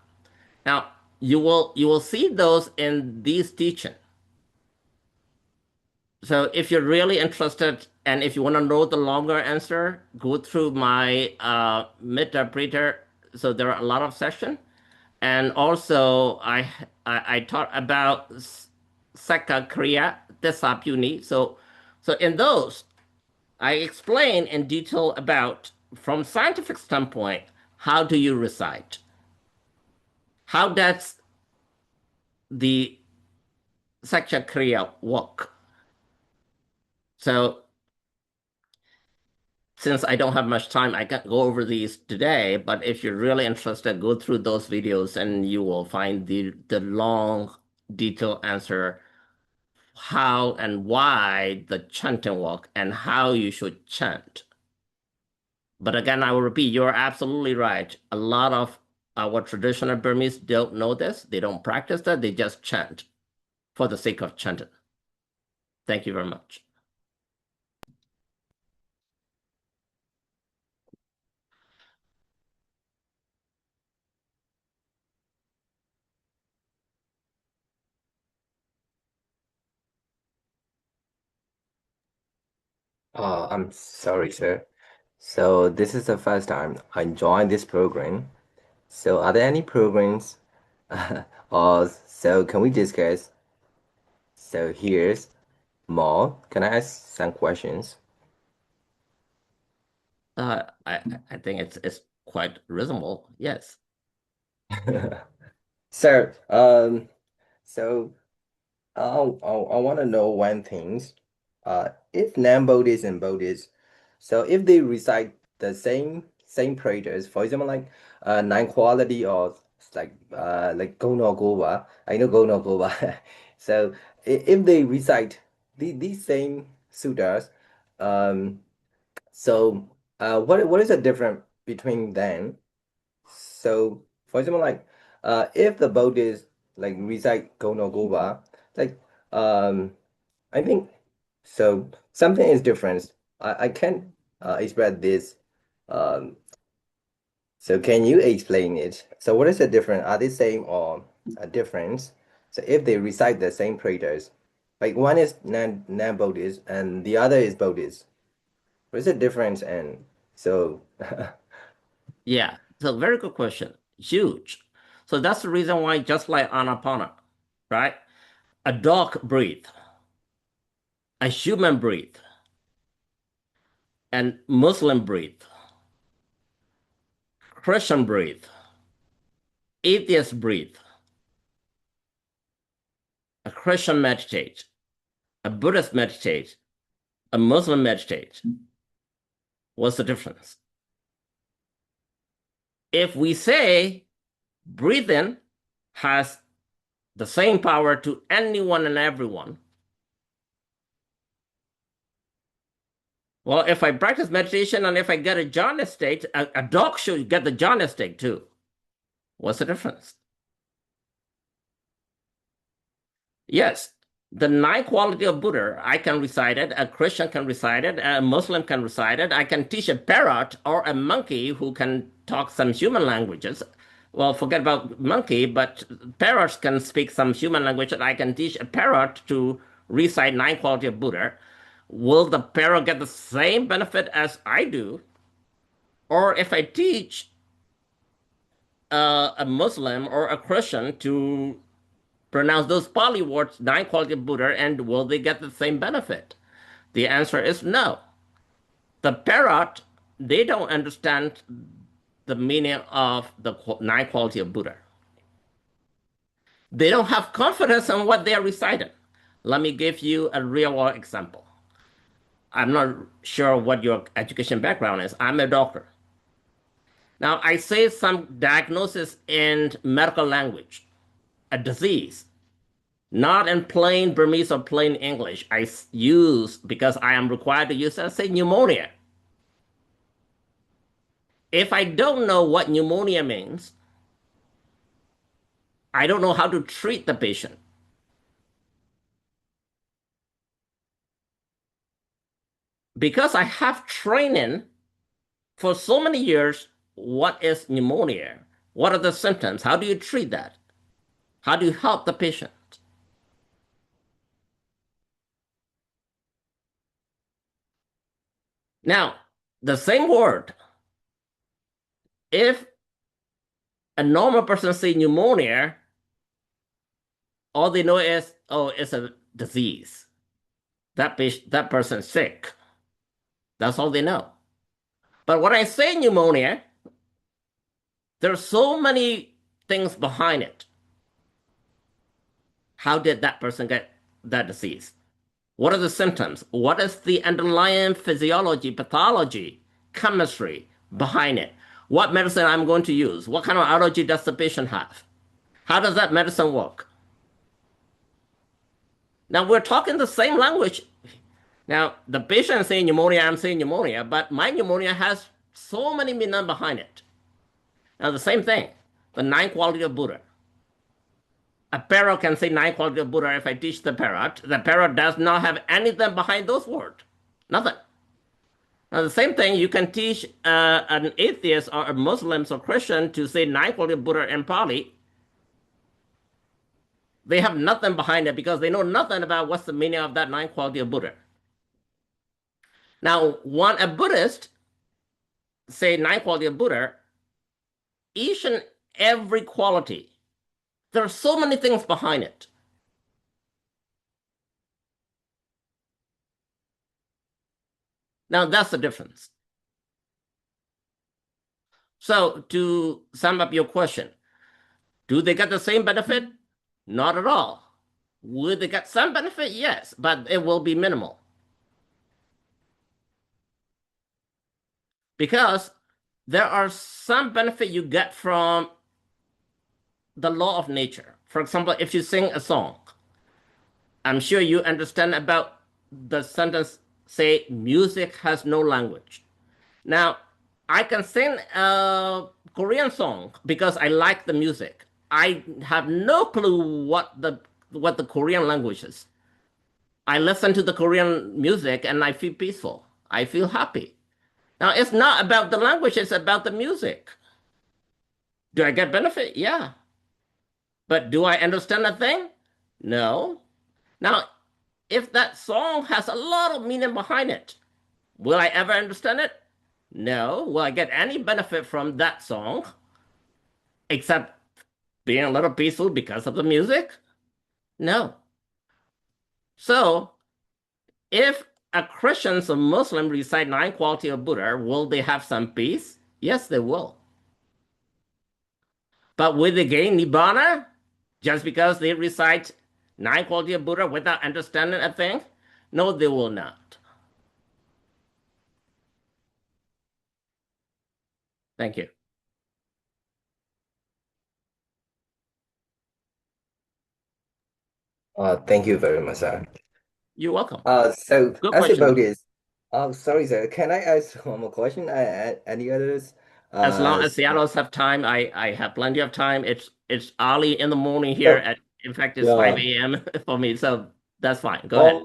Now, you will see those in these teaching. So if you're really interested and if you want to know the longer answer, go through my Metta. So there are a lot of sessions. And also I taught about Sakka Kriya Desapuni. So in those, I explain in detail about, from scientific standpoint, how do you recite? How does the Sakya Kriya work? So since I don't have much time, I can't go over these today, but if you're really interested, go through those videos and you will find the long, detailed answer how and why the chanting work and how you should chant. But again, I will repeat, you're absolutely right. A lot of our traditional Burmese don't know this. They don't practice that. They just chant for the sake of chanting. Thank you very much. I'm sorry, sir. So this is the first time I joined this program. So are there any programs or so can we discuss? So here's more. Can I ask some questions? I think it's quite reasonable. Yes. Sir, so I want to know one thing. If non-Buddhists and Buddhists, so if they recite the same prayers, for example, like nine quality or like Go no Goba, I know Go no Goba. So if they recite these same sutras, so what is the difference between them? So, for example, like if the Buddhists like recite Go no Goba, like I think so something is different. I can't express this. Um, so can you explain it? So what is the difference? Are they same or a difference? So if they recite the same prayers, like one is non-Buddhist and the other is Buddhist, what is the difference? And so Yeah. So very good question. Huge. So that's the reason why, just like Anapana, right? A dog breathes, a human breathes, and Muslim breathe, Christian breathe, atheist breathe, a Christian meditate, a Buddhist meditate, a Muslim meditate. What's the difference? If we say breathing has the same power to anyone and everyone, well, if I practice meditation and if I get a jhana state, a dog should get the jhana state too. What's the difference? Yes, the nine quality of Buddha, I can recite it, a Christian can recite it, a Muslim can recite it, I can teach a parrot or a monkey who can talk some human languages. Well, forget about monkey, but parrots can speak some human language, and I can teach a parrot to recite nine quality of Buddha. Will the parrot get the same benefit as I do? Or if I teach a Muslim or a Christian to pronounce those Pali words, nine quality of Buddha, and will they get the same benefit? The answer is no. The parrot, they don't understand the meaning of the nine quality of Buddha. They don't have confidence in what they are reciting. Let me give you a real world example. I'm not sure what your education background is. I'm a doctor. Now, I say some diagnosis in medical language, a disease, not in plain Burmese or plain English. I use, because I am required to use, I say pneumonia. If I don't know what pneumonia means, I don't know how to treat the patient. Because I have training for so many years, what is pneumonia? What are the symptoms? How do you treat that? How do you help the patient? Now, the same word, if a normal person say pneumonia, all they know is, oh, it's a disease. That person is sick. That's all they know. But when I say pneumonia, there are so many things behind it. How did that person get that disease? What are the symptoms? What is the underlying physiology, pathology, chemistry behind it? What medicine I'm going to use? What kind of allergy does the patient have? How does that medicine work? Now, we're talking the same language. Now, the patient is saying pneumonia, I'm saying pneumonia, but my pneumonia has so many meaning behind it. Now, the same thing, the nine quality of Buddha. A parrot can say nine quality of Buddha if I teach the parrot. The parrot does not have anything behind those words. Nothing. Now, the same thing, you can teach an atheist or a Muslim or Christian to say nine quality of Buddha in Pali. They have nothing behind it because they know nothing about what's the meaning of that nine quality of Buddha. Now, when a Buddhist say nine quality of Buddha, each and every quality, there are so many things behind it. Now, that's the difference. So, to sum up your question, do they get the same benefit? Not at all. Will they get some benefit? Yes, but it will be minimal. Because there are some benefit you get from the law of nature. For example, if you sing a song, I'm sure you understand about the sentence, say, music has no language. Now, I can sing a Korean song because I like the music. I have no clue what the Korean language is. I listen to the Korean music and I feel peaceful. I feel happy. Now, it's not about the language, it's about the music. Do I get benefit? Yeah. But do I understand a thing? No. Now, if that song has a lot of meaning behind it, will I ever understand it? No. Will I get any benefit from that song? Except being a little peaceful because of the music? No. So if a Christian or Muslim recite 9 qualities of Buddha, will they have some peace? Yes, they will. But will they gain Nibbana just because they recite 9 qualities of Buddha without understanding a thing? No, they will not. Thank you. Thank you very much, sir. You're welcome. So Good as question. about this, sorry, sir. Can I ask one more question? Any others? As long as So, the others have time, I have plenty of time. It's early in the morning here. In fact, it's 5 a.m. for me, so that's fine. Go ahead.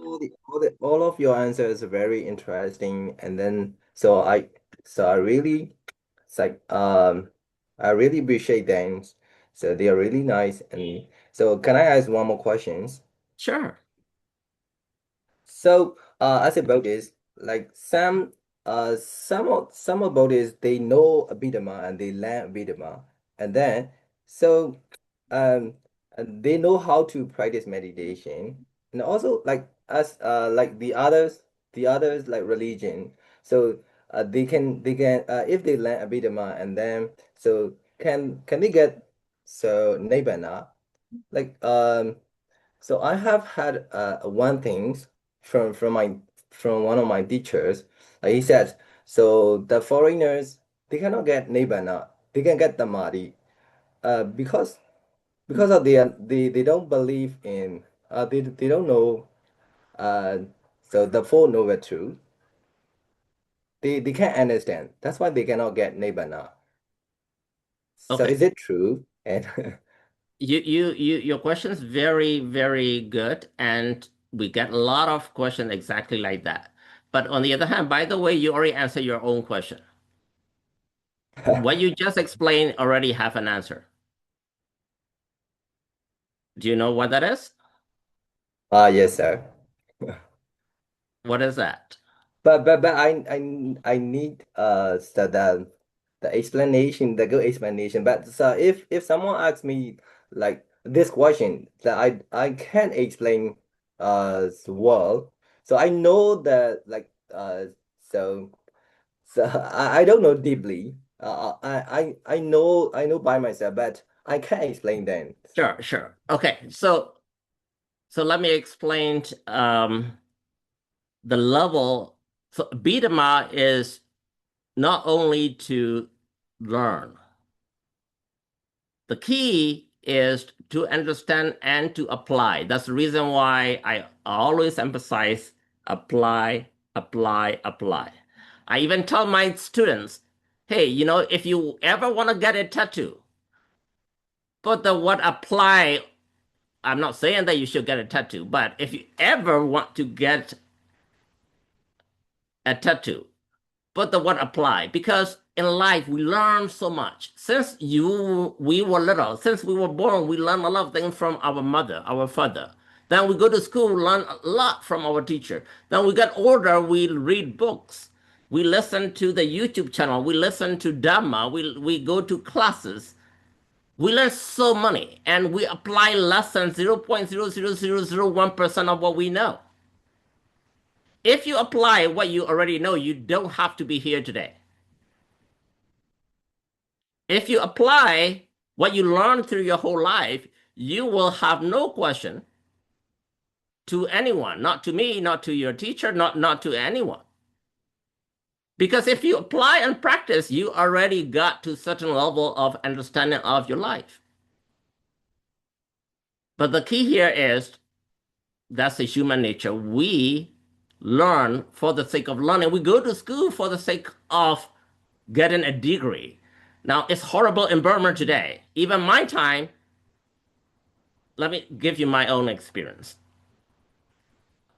all of your answers are very interesting, and then I really it's like I really appreciate them. So they are really nice, and so can I ask one more questions? Sure. So, as a Buddhist, like some of Buddhists, they know Abhidhamma and they learn Abhidhamma, and then so and they know how to practice meditation, and also like as like the others like religion. So they can if they learn Abhidhamma and then so can they get so Nibbana like so I have had one thing from one of my teachers. He said, so the foreigners they cannot get Nibbana, they can get Samadhi, because of they don't believe in they don't know uh so the Four Noble Truth. They can't understand. That's why they cannot get Nibbana. So Okay. is it true? And Your question is very, very good, and we get a lot of questions exactly like that. But on the other hand, by the way, you already answered your own question. What you just explained already have an answer. Do you know what that is? yes, sir. What is that? But I need the explanation, the good explanation. But so if someone asks me like this question that I can't explain well. So I know that like so I don't know deeply. I know by myself, but I can't explain them. Sure. Okay, so let me explain the level. So Bidama is not only to learn. The key is to understand and to apply. That's the reason why I always emphasize apply, apply, apply. I even tell my students, hey, if you ever want to get a tattoo, put the word apply. I'm not saying that you should get a tattoo, but if you ever want to get a tattoo, put the word apply, because in life we learn so much. Since we were little, since we were born, we learn a lot of things from our mother, our father. Then we go to school, learn a lot from our teacher. Then we get older, we read books. We listen to the YouTube channel. We listen to Dhamma. We go to classes. We learn so many, and we apply less than 0.00001% of what we know. If you apply what you already know, you don't have to be here today. If you apply what you learned through your whole life, you will have no question to anyone, not to me, not to your teacher, not to anyone. Because if you apply and practice, you already got to a certain level of understanding of your life. But the key here is that's the human nature. We learn for the sake of learning. We go to school for the sake of getting a degree. Now, it's horrible in Burma today. Even my time, let me give you my own experience.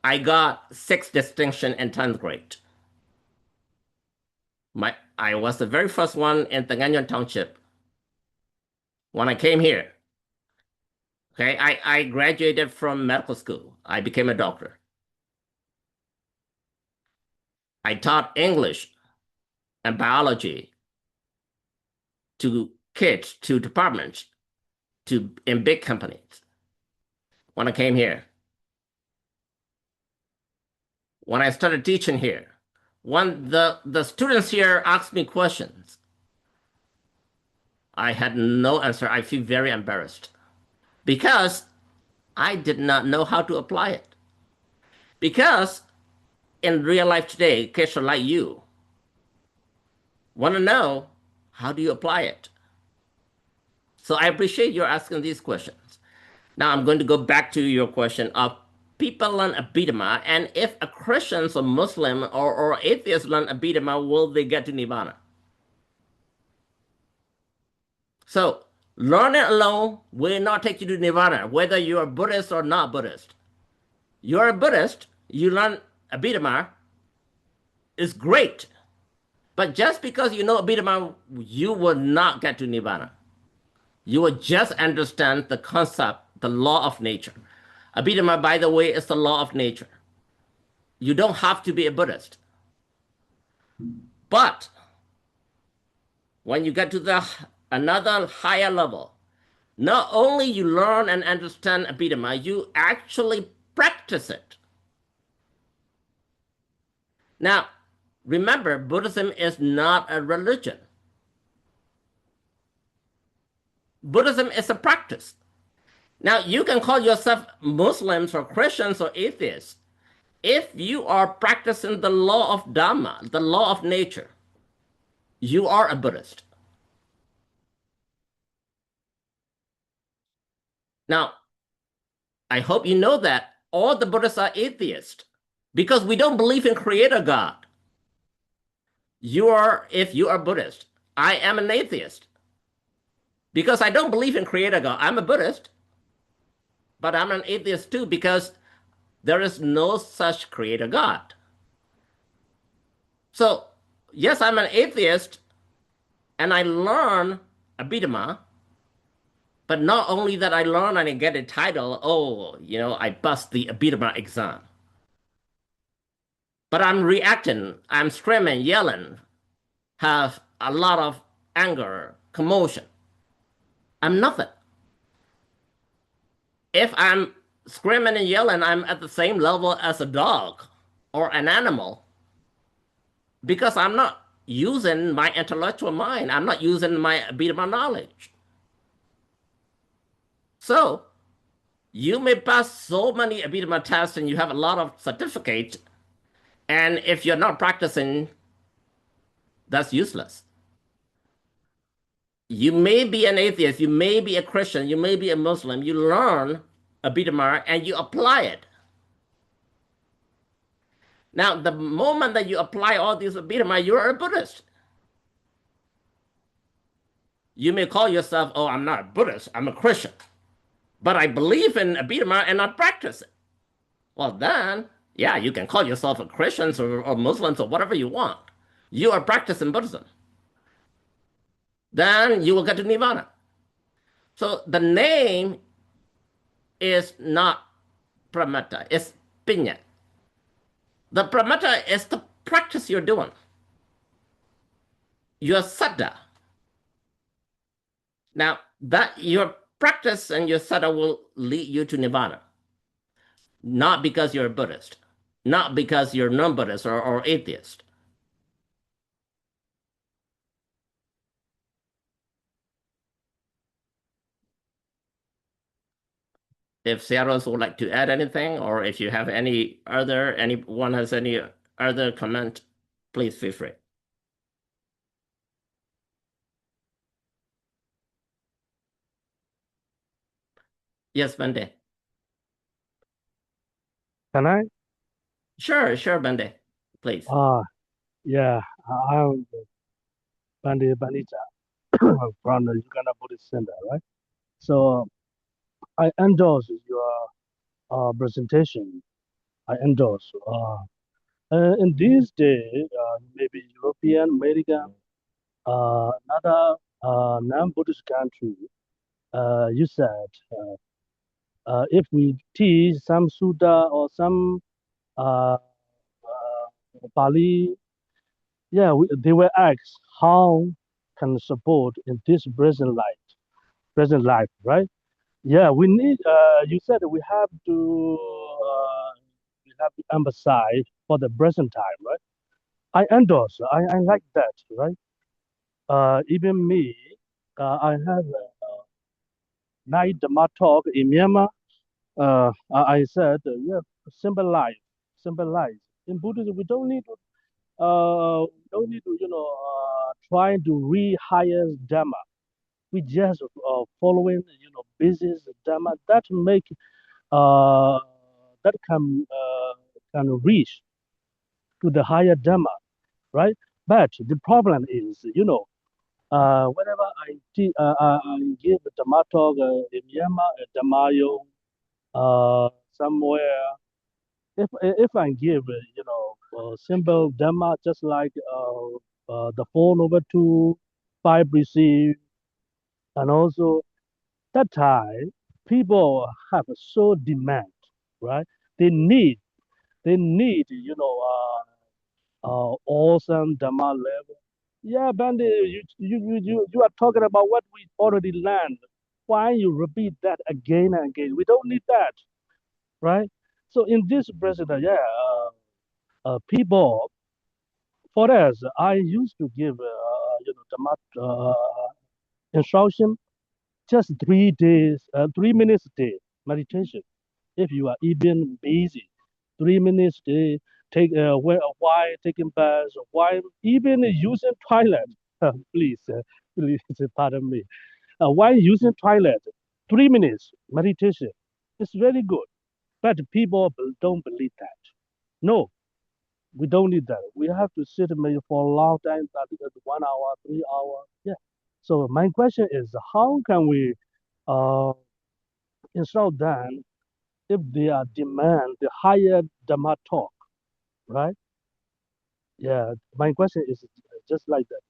I got 6 distinction in 10th grade. I was the very first one in Tanganyon Township when I came here. Okay, I graduated from medical school. I became a doctor. I taught English and biology to kids, to departments. in big companies. When I came here, when I started teaching here, when the students here asked me questions, I had no answer. I feel very embarrassed because I did not know how to apply it. Because in real life today, kids like you want to know, how do you apply it? So I appreciate your asking these questions. Now I'm going to go back to your question of people learn Abhidhamma, and if a Christian or Muslim or atheist learn Abhidhamma, will they get to Nirvana? So learning alone will not take you to Nirvana, whether you are Buddhist or not Buddhist. You're a Buddhist, you learn Abhidhamma, is great. But just because you know Abhidhamma, you will not get to Nirvana. You will just understand the concept, the law of nature. Abhidhamma, by the way, is the law of nature. You don't have to be a Buddhist. But when you get to another higher level, not only you learn and understand Abhidhamma, you actually practice it. Now, remember, Buddhism is not a religion. Buddhism is a practice. Now, you can call yourself Muslims or Christians or atheists. If you are practicing the law of Dhamma, the law of nature, you are a Buddhist. Now, I hope you know that all the Buddhists are atheists because we don't believe in Creator God. If you are Buddhist, I am an atheist because I don't believe in Creator God. I'm a Buddhist, but I'm an atheist too because there is no such Creator God. So, yes, I'm an atheist and I learn Abhidhamma, but not only that I learn and I get a title, I passed the Abhidhamma exam. But I'm reacting, I'm screaming, yelling, have a lot of anger, commotion. I'm nothing. If I'm screaming and yelling, I'm at the same level as a dog or an animal because I'm not using my intellectual mind. I'm not using my Abhidhamma knowledge. So, you may pass so many Abhidhamma tests and you have a lot of certificates, and if you're not practicing, that's useless. You may be an atheist, you may be a Christian, you may be a Muslim, you learn Abhidhamma and you apply it. Now, the moment that you apply all these Abhidhamma, you're a Buddhist. You may call yourself, oh, I'm not a Buddhist, I'm a Christian. But I believe in Abhidhamma and I practice it. Well, then, yeah, you can call yourself a Christian or Muslims or whatever you want. You are practicing Buddhism. Then you will get to Nirvana. So the name is not pramata, it's pinya. The pramata is the practice you're doing. Your saddha. Now, that your practice and your saddha will lead you to Nirvana. Not because you're a Buddhist, not because you're non-Buddhist or atheist. If Sierras would like to add anything, or if you have anyone has any other comment, please feel free. Yes, Bande. Can I? Sure, Bande. Please. Yeah, I'm Bandi Banita from the Uganda Buddhist Center, right? So I endorse your presentation. I endorse. In these days, maybe European, American, another non-Buddhist country, you said if we teach some Sutta or some uh, Pali, yeah, they will ask how can support in this present life. present life, right? Yeah, we need. You said we have to emphasize for the present time, right? I endorse. I like that, right? Even me, I have a night Dhamma talk in Myanmar. I said, yeah, simple life, simple life. In Buddhism, we don't need to, trying to re-hire Dhamma. We just following, business Dhamma that make uh, that can reach to the higher Dhamma, right? But the problem is, whenever I give a Dhamma talk in Myanmar, a Dhammayo, somewhere, if I give, simple Dhamma, just like the 4/2, 5 receive, and also that time, people have so demand, right? They need, awesome Dhamma level. Yeah, Bandy, you are talking about what we already learned. Why you repeat that again and again? We don't need that, right? So in this president, yeah, people for us, I used to give, Dhamma instruction just 3 days, 3 minutes a day meditation. If you are even busy, 3 minutes a day, take why taking baths, why even using toilet. Please, please pardon me. Why using toilet? 3 minutes meditation. It's very good, but people don't believe that. No, we don't need that. We have to sit maybe for a long time, because 1 hour, 3 hour. Yeah. So my question is, how can we install them if they are demand the higher Dhamma talk, right? Yeah, my question is just like that.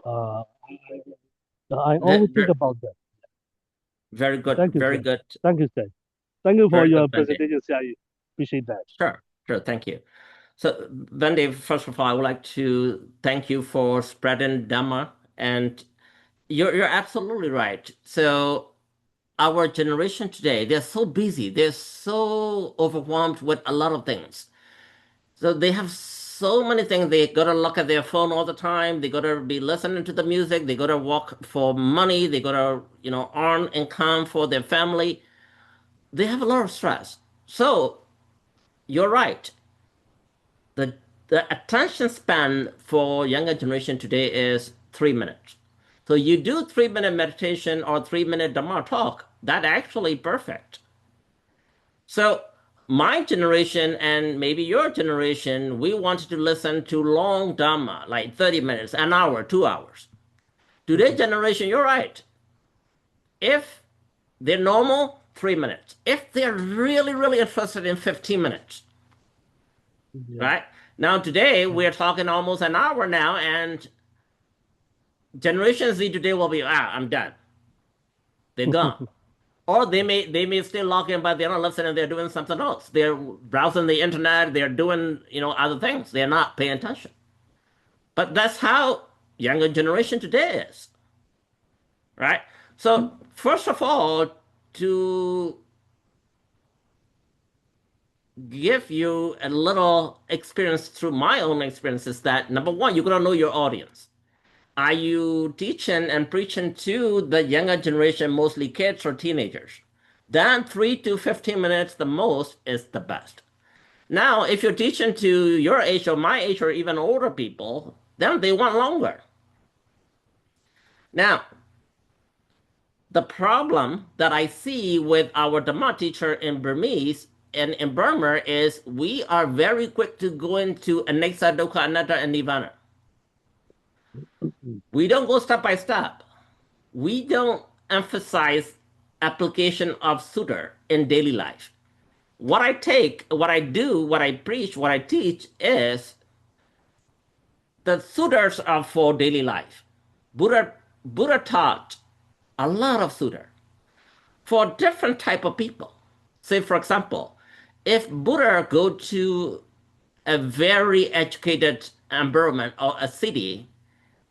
I always think Very, about that. very good, Thank you, very sir. good, Thank you, sir. Thank you for very good, your Bande. presentation, CIE. Appreciate that. Sure, sure, thank you. So, Bande, first of all, I would like to thank you for spreading Dhamma, and you're absolutely right. So, our generation today, they're so busy, they're so overwhelmed with a lot of things. So they have so many things. They gotta look at their phone all the time. They gotta be listening to the music. They gotta work for money. They gotta, earn income for their family. They have a lot of stress. So you're right. The the attention span for younger generation today is 3 minutes. So you do 3 minute meditation or 3 minute Dhamma talk. That actually perfect. So my generation and maybe your generation, we wanted to listen to long Dhamma, like 30 minutes, an hour, 2 hours. Today's generation, you're right. If they're normal, 3 minutes. If they're really, really interested in 15 minutes, Yeah. right? Now today we're talking almost an hour now, and Generation Z today will be, I'm done. They're gone. Or they may still log in, but they're not listening. They're doing something else. They're browsing the internet. They're doing other things. They're not paying attention. But that's how younger generation today is, right? So first of all, to give you a little experience through my own experiences, that number one, you gotta know your audience. Are you teaching and preaching to the younger generation, mostly kids or teenagers? Then 3 to 15 minutes, the most, is the best. Now, if you're teaching to your age or my age or even older people, then they want longer. Now, the problem that I see with our Dhamma teacher in Burmese and in Burma is we are very quick to go into anicca, dukkha, anatta, and nirvana. We don't go step by step. We don't emphasize application of sutta in daily life. What I take, what I do, what I preach, what I teach is the sutras are for daily life. Buddha taught a lot of sutta for different type of people. Say, for example, if Buddha go to a very educated environment or a city,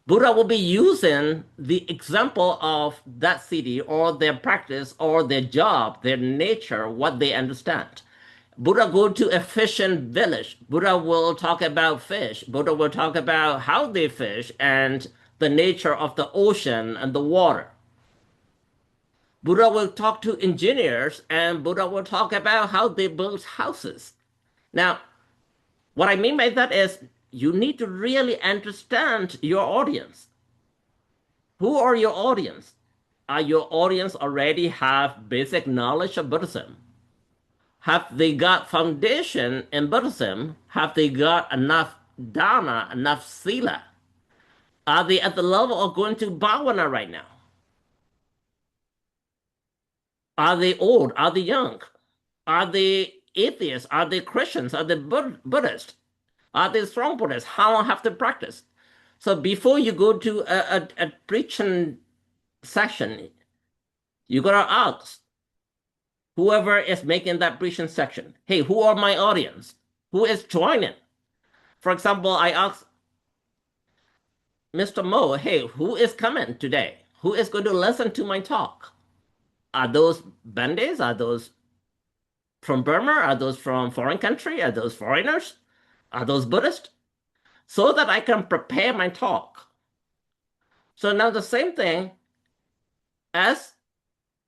Buddha will be using the example of that city or their practice or their job, their nature, what they understand. Buddha go to a fishing village. Buddha will talk about fish. Buddha will talk about how they fish and the nature of the ocean and the water. Buddha will talk to engineers and Buddha will talk about how they build houses. Now, what I mean by that is you need to really understand your audience. Who are your audience? Are your audience already have basic knowledge of Buddhism? Have they got foundation in Buddhism? Have they got enough dana, enough sila? Are they at the level of going to bhavana right now? Are they old? Are they young? Are they atheists? Are they Christians? Are they Buddhists? Are they strong Buddhists? How long have they practiced? So before you go to a preaching session, you gotta ask whoever is making that preaching section, hey, who are my audience? Who is joining? For example, I asked Mr. Mo, hey, who is coming today? Who is going to listen to my talk? Are those Bandits? Are those from Burma? Are those from foreign country? Are those foreigners? Are those Buddhists? So that I can prepare my talk. So now the same thing as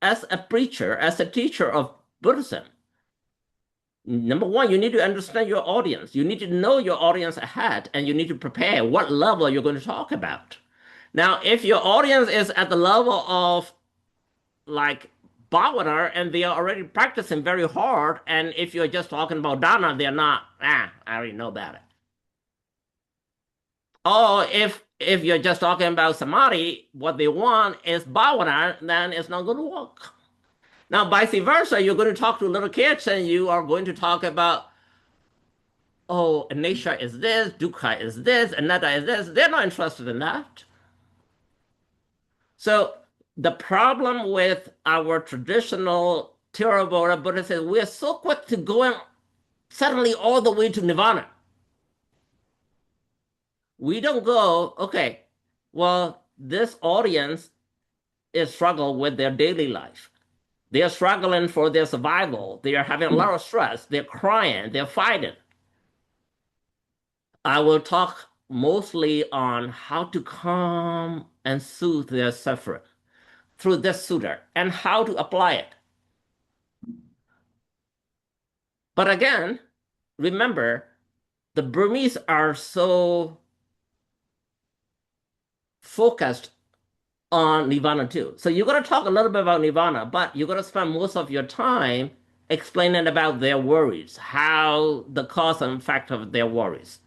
a preacher, as a teacher of Buddhism. Number one, you need to understand your audience. You need to know your audience ahead, and you need to prepare what level you're going to talk about. Now, if your audience is at the level of like bhavana and they are already practicing very hard, and if you're just talking about dana, they're not, I already know about it. Or if you're just talking about samadhi, what they want is bhavana, then it's not going to work. Now, vice versa, you're going to talk to little kids and you are going to talk about, oh, nature is this, dukkha is this, anatta is this. They're not interested in that. So the problem with our traditional Theravada Buddhists is we're so quick to going suddenly all the way to nirvana. We don't go, okay, well, this audience is struggling with their daily life. They are struggling for their survival. They are having a lot of stress. They're crying. They're fighting. I will talk mostly on how to calm and soothe their suffering through this sutta and how to apply it. But again, remember, the Burmese are so focused on Nirvana too. So you're going to talk a little bit about Nirvana, but you're going to spend most of your time explaining about their worries, how the cause and effect of their worries.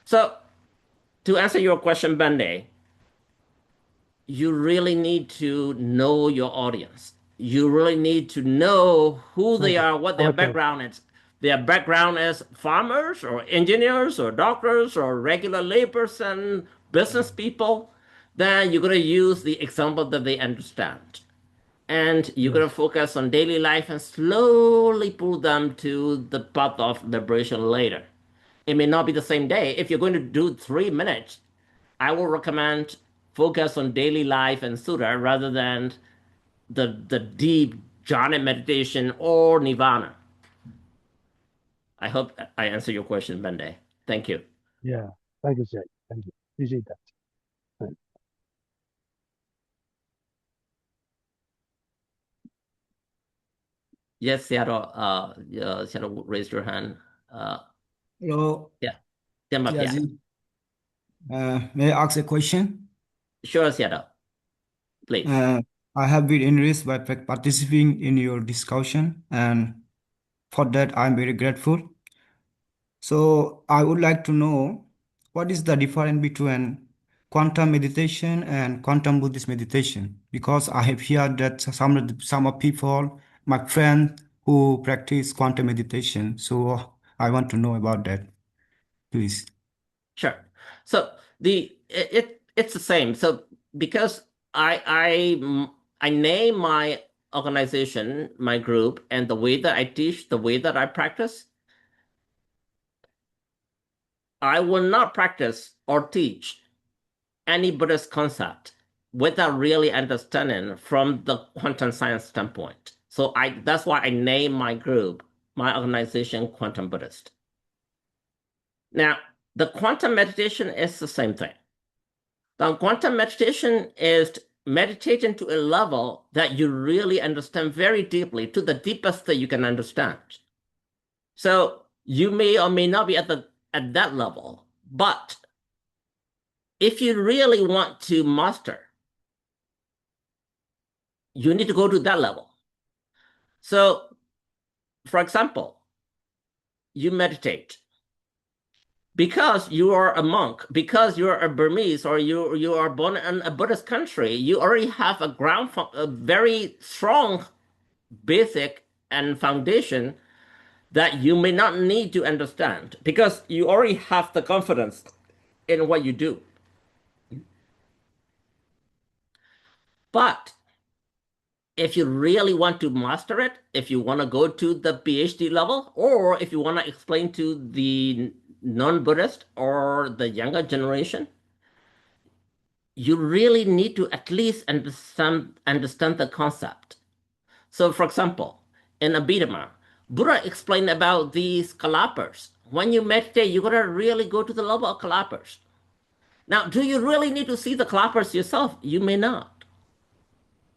So to answer your question, Bande, you really need to know your audience. You really need to know who they are, what their background is. Their background is farmers or engineers or doctors or regular layperson, business people. Then you're going to use the example that they understand. And you're going to focus on daily life and slowly pull them to the path of liberation later. It may not be the same day. If you're going to do 3 minutes, I will recommend focus on daily life and sutta rather than the deep jhana meditation or nirvana. I hope I answer your question, Bande. Thank you. Yeah, thank you, Jack. Thank you. Appreciate that. Yes, Seattle. Seattle, raise your hand. Hello. Yeah. Yeah. May I ask a question? Sure, Seattle. Please. I have been enriched by participating in your discussion, and for that I'm very grateful. So I would like to know what is the difference between quantum meditation and quantum Buddhist meditation, because I have heard that some of people, my friends who practice quantum meditation. So I want to know about that, please. Sure. So it's the same. So because I name my organization, my group, and the way that I teach, the way that I practice, I will not practice or teach any Buddhist concept without really understanding from the quantum science standpoint. So that's why I named my group, my organization, Quantum Buddhist. Now, the quantum meditation is the same thing. The quantum meditation is meditation to a level that you really understand very deeply, to the deepest that you can understand. So you may or may not be at that level, but if you really want to master, you need to go to that level. So, for example, you meditate. Because you are a monk, because you're a Burmese, or you are born in a Buddhist country, you already have a very strong basic and foundation that you may not need to understand, because you already have the confidence in what you do. But if you really want to master it, if you want to go to the PhD level, or if you want to explain to the non-Buddhist or the younger generation, you really need to at least understand the concept. So, for example, in Abhidhamma, Buddha explained about these kalapas. When you meditate, you gotta really go to the level of kalapas. Now, do you really need to see the kalapas yourself? You may not.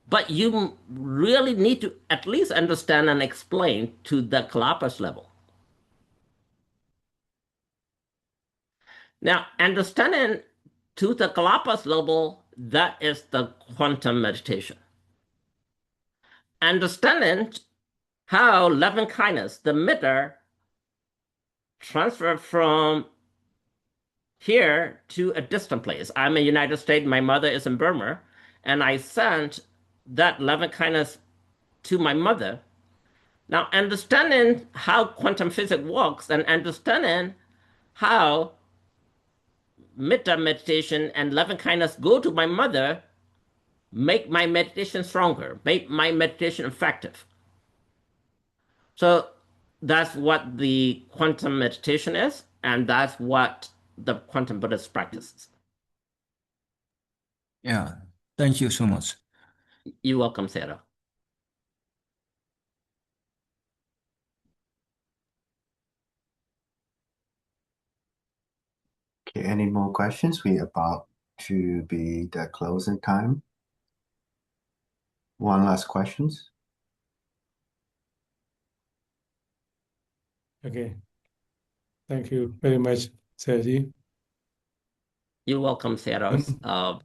But you really need to at least understand and explain to the kalapas level. Now, understanding to the kalapas level, that is the quantum meditation. Understanding how loving kindness, the metta, transfer from here to a distant place. I'm in the United States, my mother is in Burma, and I sent that loving kindness to my mother. Now, understanding how quantum physics works and understanding how metta meditation and loving kindness go to my mother make my meditation stronger, make my meditation effective. So that's what the quantum meditation is, and that's what the quantum Buddhist practices. Yeah, thank you so much. You're welcome, Sarah. Okay, any more questions? We're about to be the closing time. One last questions. Okay. Thank you very much, Sergi. You're welcome, Sarah.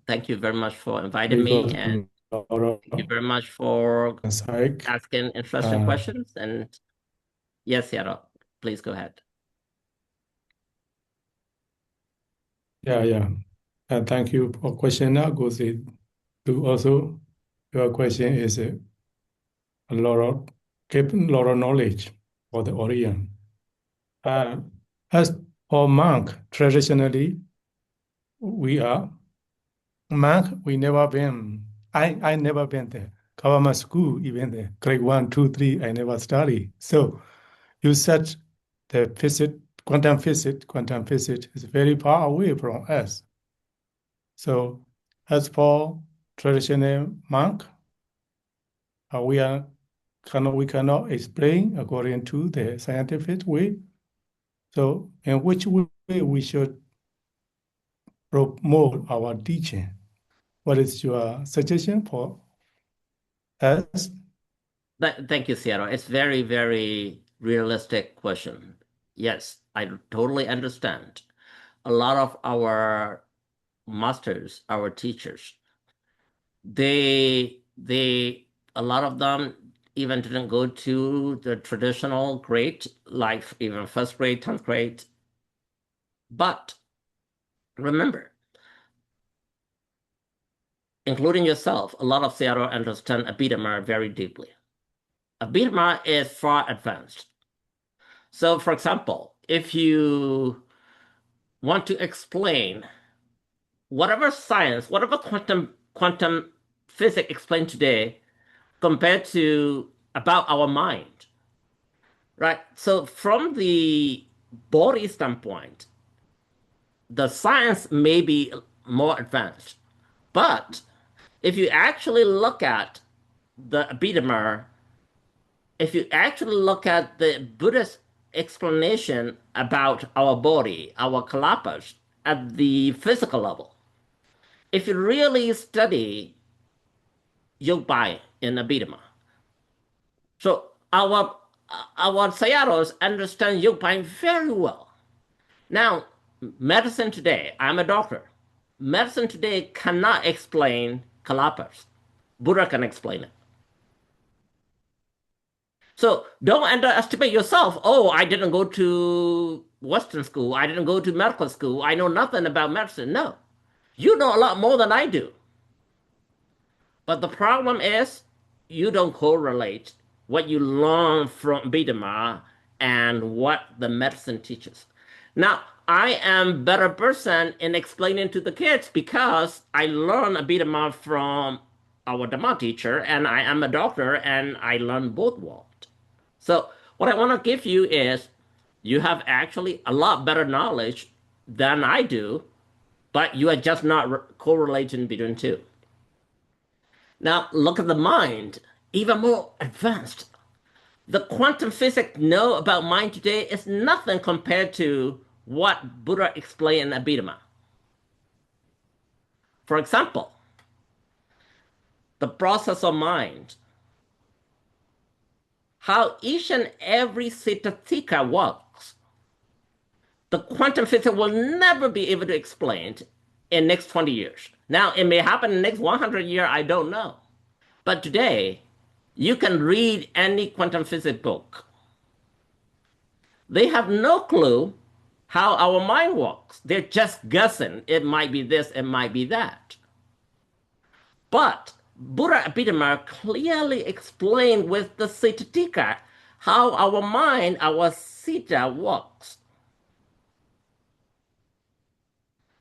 Thank you very much for inviting me, and thank you very much for asking interesting questions. And yes, Sarah, please go ahead. Yeah. And thank you for question. Now goes it to also your question is a lot of knowledge for the audience. As for monk, traditionally, we are monk. We never been. I never been there. Government school, even there, grade 1, 2, 3. I never study. So you said the quantum physics is very far away from us. So as for traditional monk, we cannot explain according to the scientific way. So in which way we should promote our teaching? What is your suggestion for us? Thank you, Sarah. It's very, very realistic question. Yes, I totally understand. A lot of our masters, our teachers, a lot of them even didn't go to the traditional grade, like even first grade, 10th grade. But remember, including yourself, a lot of Seattle understand Abhidhamma very deeply. Abhidhamma is far advanced. So, for example, if you want to explain whatever science, whatever quantum physics explained today, compared to about our mind, right? So from the body standpoint, the science may be more advanced. But if you actually look at the Abhidhamma, if you actually look at the Buddhist explanation about our body, our kalapas, at the physical level, if you really study Yoga in Abhidhamma, so our Sayaros understand Yoga very well. Now, medicine today, I'm a doctor. Medicine today cannot explain kalapas. Buddha can explain it. So don't underestimate yourself. Oh, I didn't go to Western school. I didn't go to medical school. I know nothing about medicine. No, you know a lot more than I do. But the problem is you don't correlate what you learn from Abhidhamma and what the medicine teaches. Now, I am better person in explaining to the kids because I learned Abhidhamma from our Dhamma teacher, and I am a doctor, and I learned both worlds. So what I want to give you is you have actually a lot better knowledge than I do, but you are just not correlating between two. Now look at the mind, even more advanced. The quantum physics know about mind today is nothing compared to what Buddha explained in Abhidhamma. For example, the process of mind, how each and every Siddhatika works. The quantum physics will never be able to explain it in next 20 years. Now, it may happen in the next 100 years, I don't know. But today, you can read any quantum physics book. They have no clue how our mind works. They're just guessing. It might be this, it might be that. But Buddha Abhidhamma clearly explained with the Siddhatika how our mind, our Siddha works.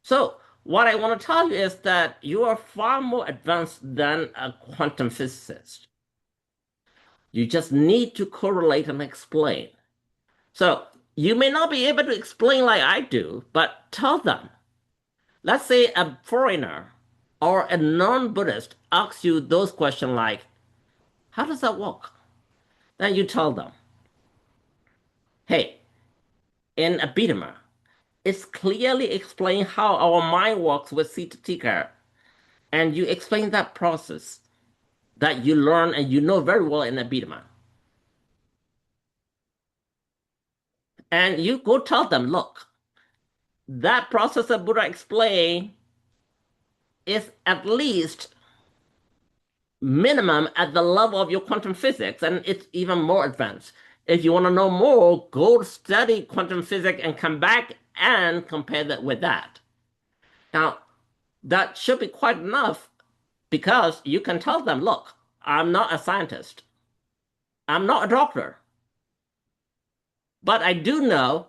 So what I want to tell you is that you are far more advanced than a quantum physicist. You just need to correlate and explain. So you may not be able to explain like I do, but tell them. Let's say a foreigner or a non-Buddhist asks you those questions like, how does that work? Then you tell them, hey, in Abhidhamma, it's clearly explained how our mind works with Siddhatika, and you explain that process that you learn and you know very well in Abhidhamma. And you go tell them, look, that process that Buddha explained is at least minimum at the level of your quantum physics, and it's even more advanced. If you want to know more, go study quantum physics and come back and compare that with that. Now, that should be quite enough because you can tell them, look, I'm not a scientist. I'm not a doctor. But I do know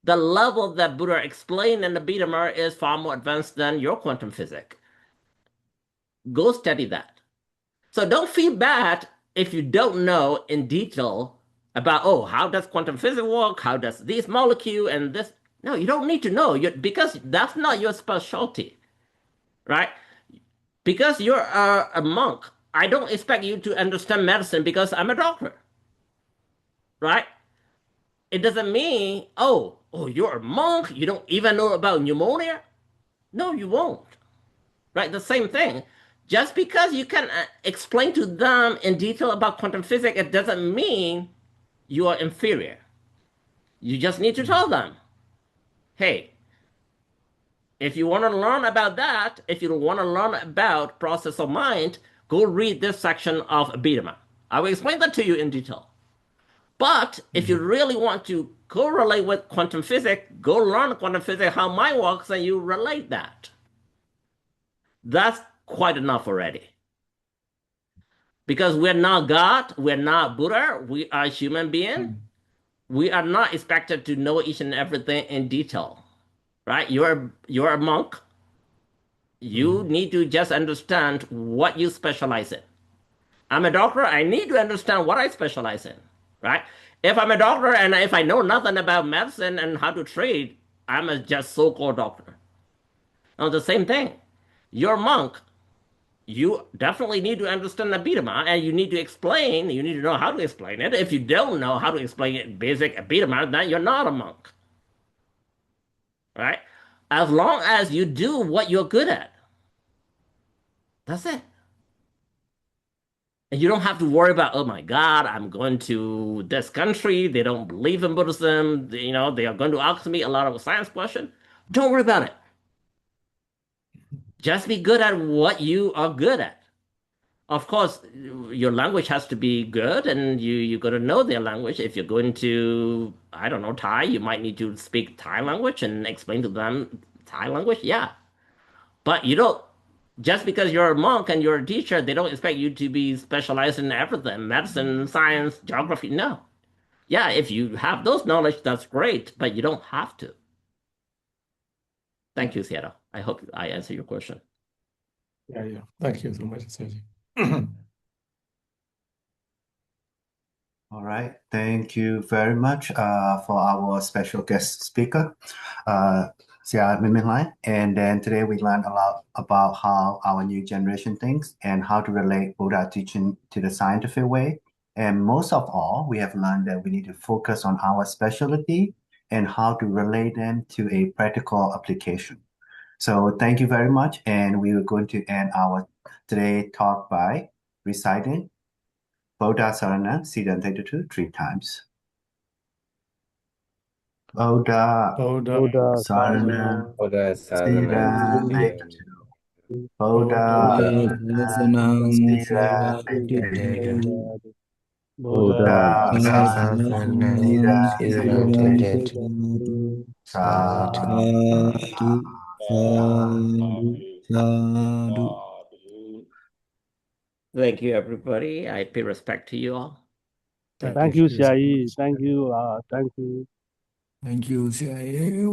the level that Buddha explained in the Abhidhamma is far more advanced than your quantum physics. Go study that. So don't feel bad if you don't know in detail about, oh, how does quantum physics work? How does this molecule and this? No, you don't need to know because that's not your specialty, right? Because you're a monk, I don't expect you to understand medicine because I'm a doctor, right? It doesn't mean, oh, you're a monk, you don't even know about pneumonia. No, you won't, right? The same thing. Just because you can explain to them in detail about quantum physics, it doesn't mean you are inferior. You just need to tell them, hey, if you want to learn about that, if you want to learn about process of mind, go read this section of Abhidhamma. I will explain that to you in detail. But if you really want to correlate with quantum physics, go learn quantum physics, how mind works, and you relate that. That's quite enough already. Because we're not God, we're not Buddha, we are human beings. We are not expected to know each and everything in detail, right? You're a monk. You need to just understand what you specialize in. I'm a doctor, I need to understand what I specialize in, right? If I'm a doctor and if I know nothing about medicine and how to treat, I'm a just so-called doctor. The same thing. You're a monk. You definitely need to understand Abhidhamma, and you need to explain. You need to know how to explain it. If you don't know how to explain it, basic Abhidhamma, then you're not a monk, right? As long as you do what you're good at, that's it. And you don't have to worry about, oh my God, I'm going to this country. They don't believe in Buddhism. They are going to ask me a lot of science questions. Don't worry about it. Just be good at what you are good at. Of course, your language has to be good, and you got to know their language. If you're going to, I don't know, Thai, you might need to speak Thai language and explain to them Thai language. Yeah, but you don't. Just because you're a monk and you're a teacher, they don't expect you to be specialized in everything, medicine, science, geography. No. Yeah, if you have those knowledge, that's great, but you don't have to. Thank you, Seattle. I hope I answer your question. Yeah. Thank you so much, Saji. All right. Thank you very much for our special guest speaker, Min Hlaing. And then today we learned a lot about how our new generation thinks and how to relate Buddha teaching to the scientific way. And most of all, we have learned that we need to focus on our specialty and how to relate them to a practical application. So thank you very much. And we are going to end our today talk by reciting Buddha Sarana Siddhanta 3 times. Buddha Sarana Buddha Siddhanta 2. Buddha Siddhanta 2. Buddha Siddhanta 2. Sadhu. Thank you, everybody. I pay respect to you all. Thank you, Xiayi. Thank you. Thank you, CIA.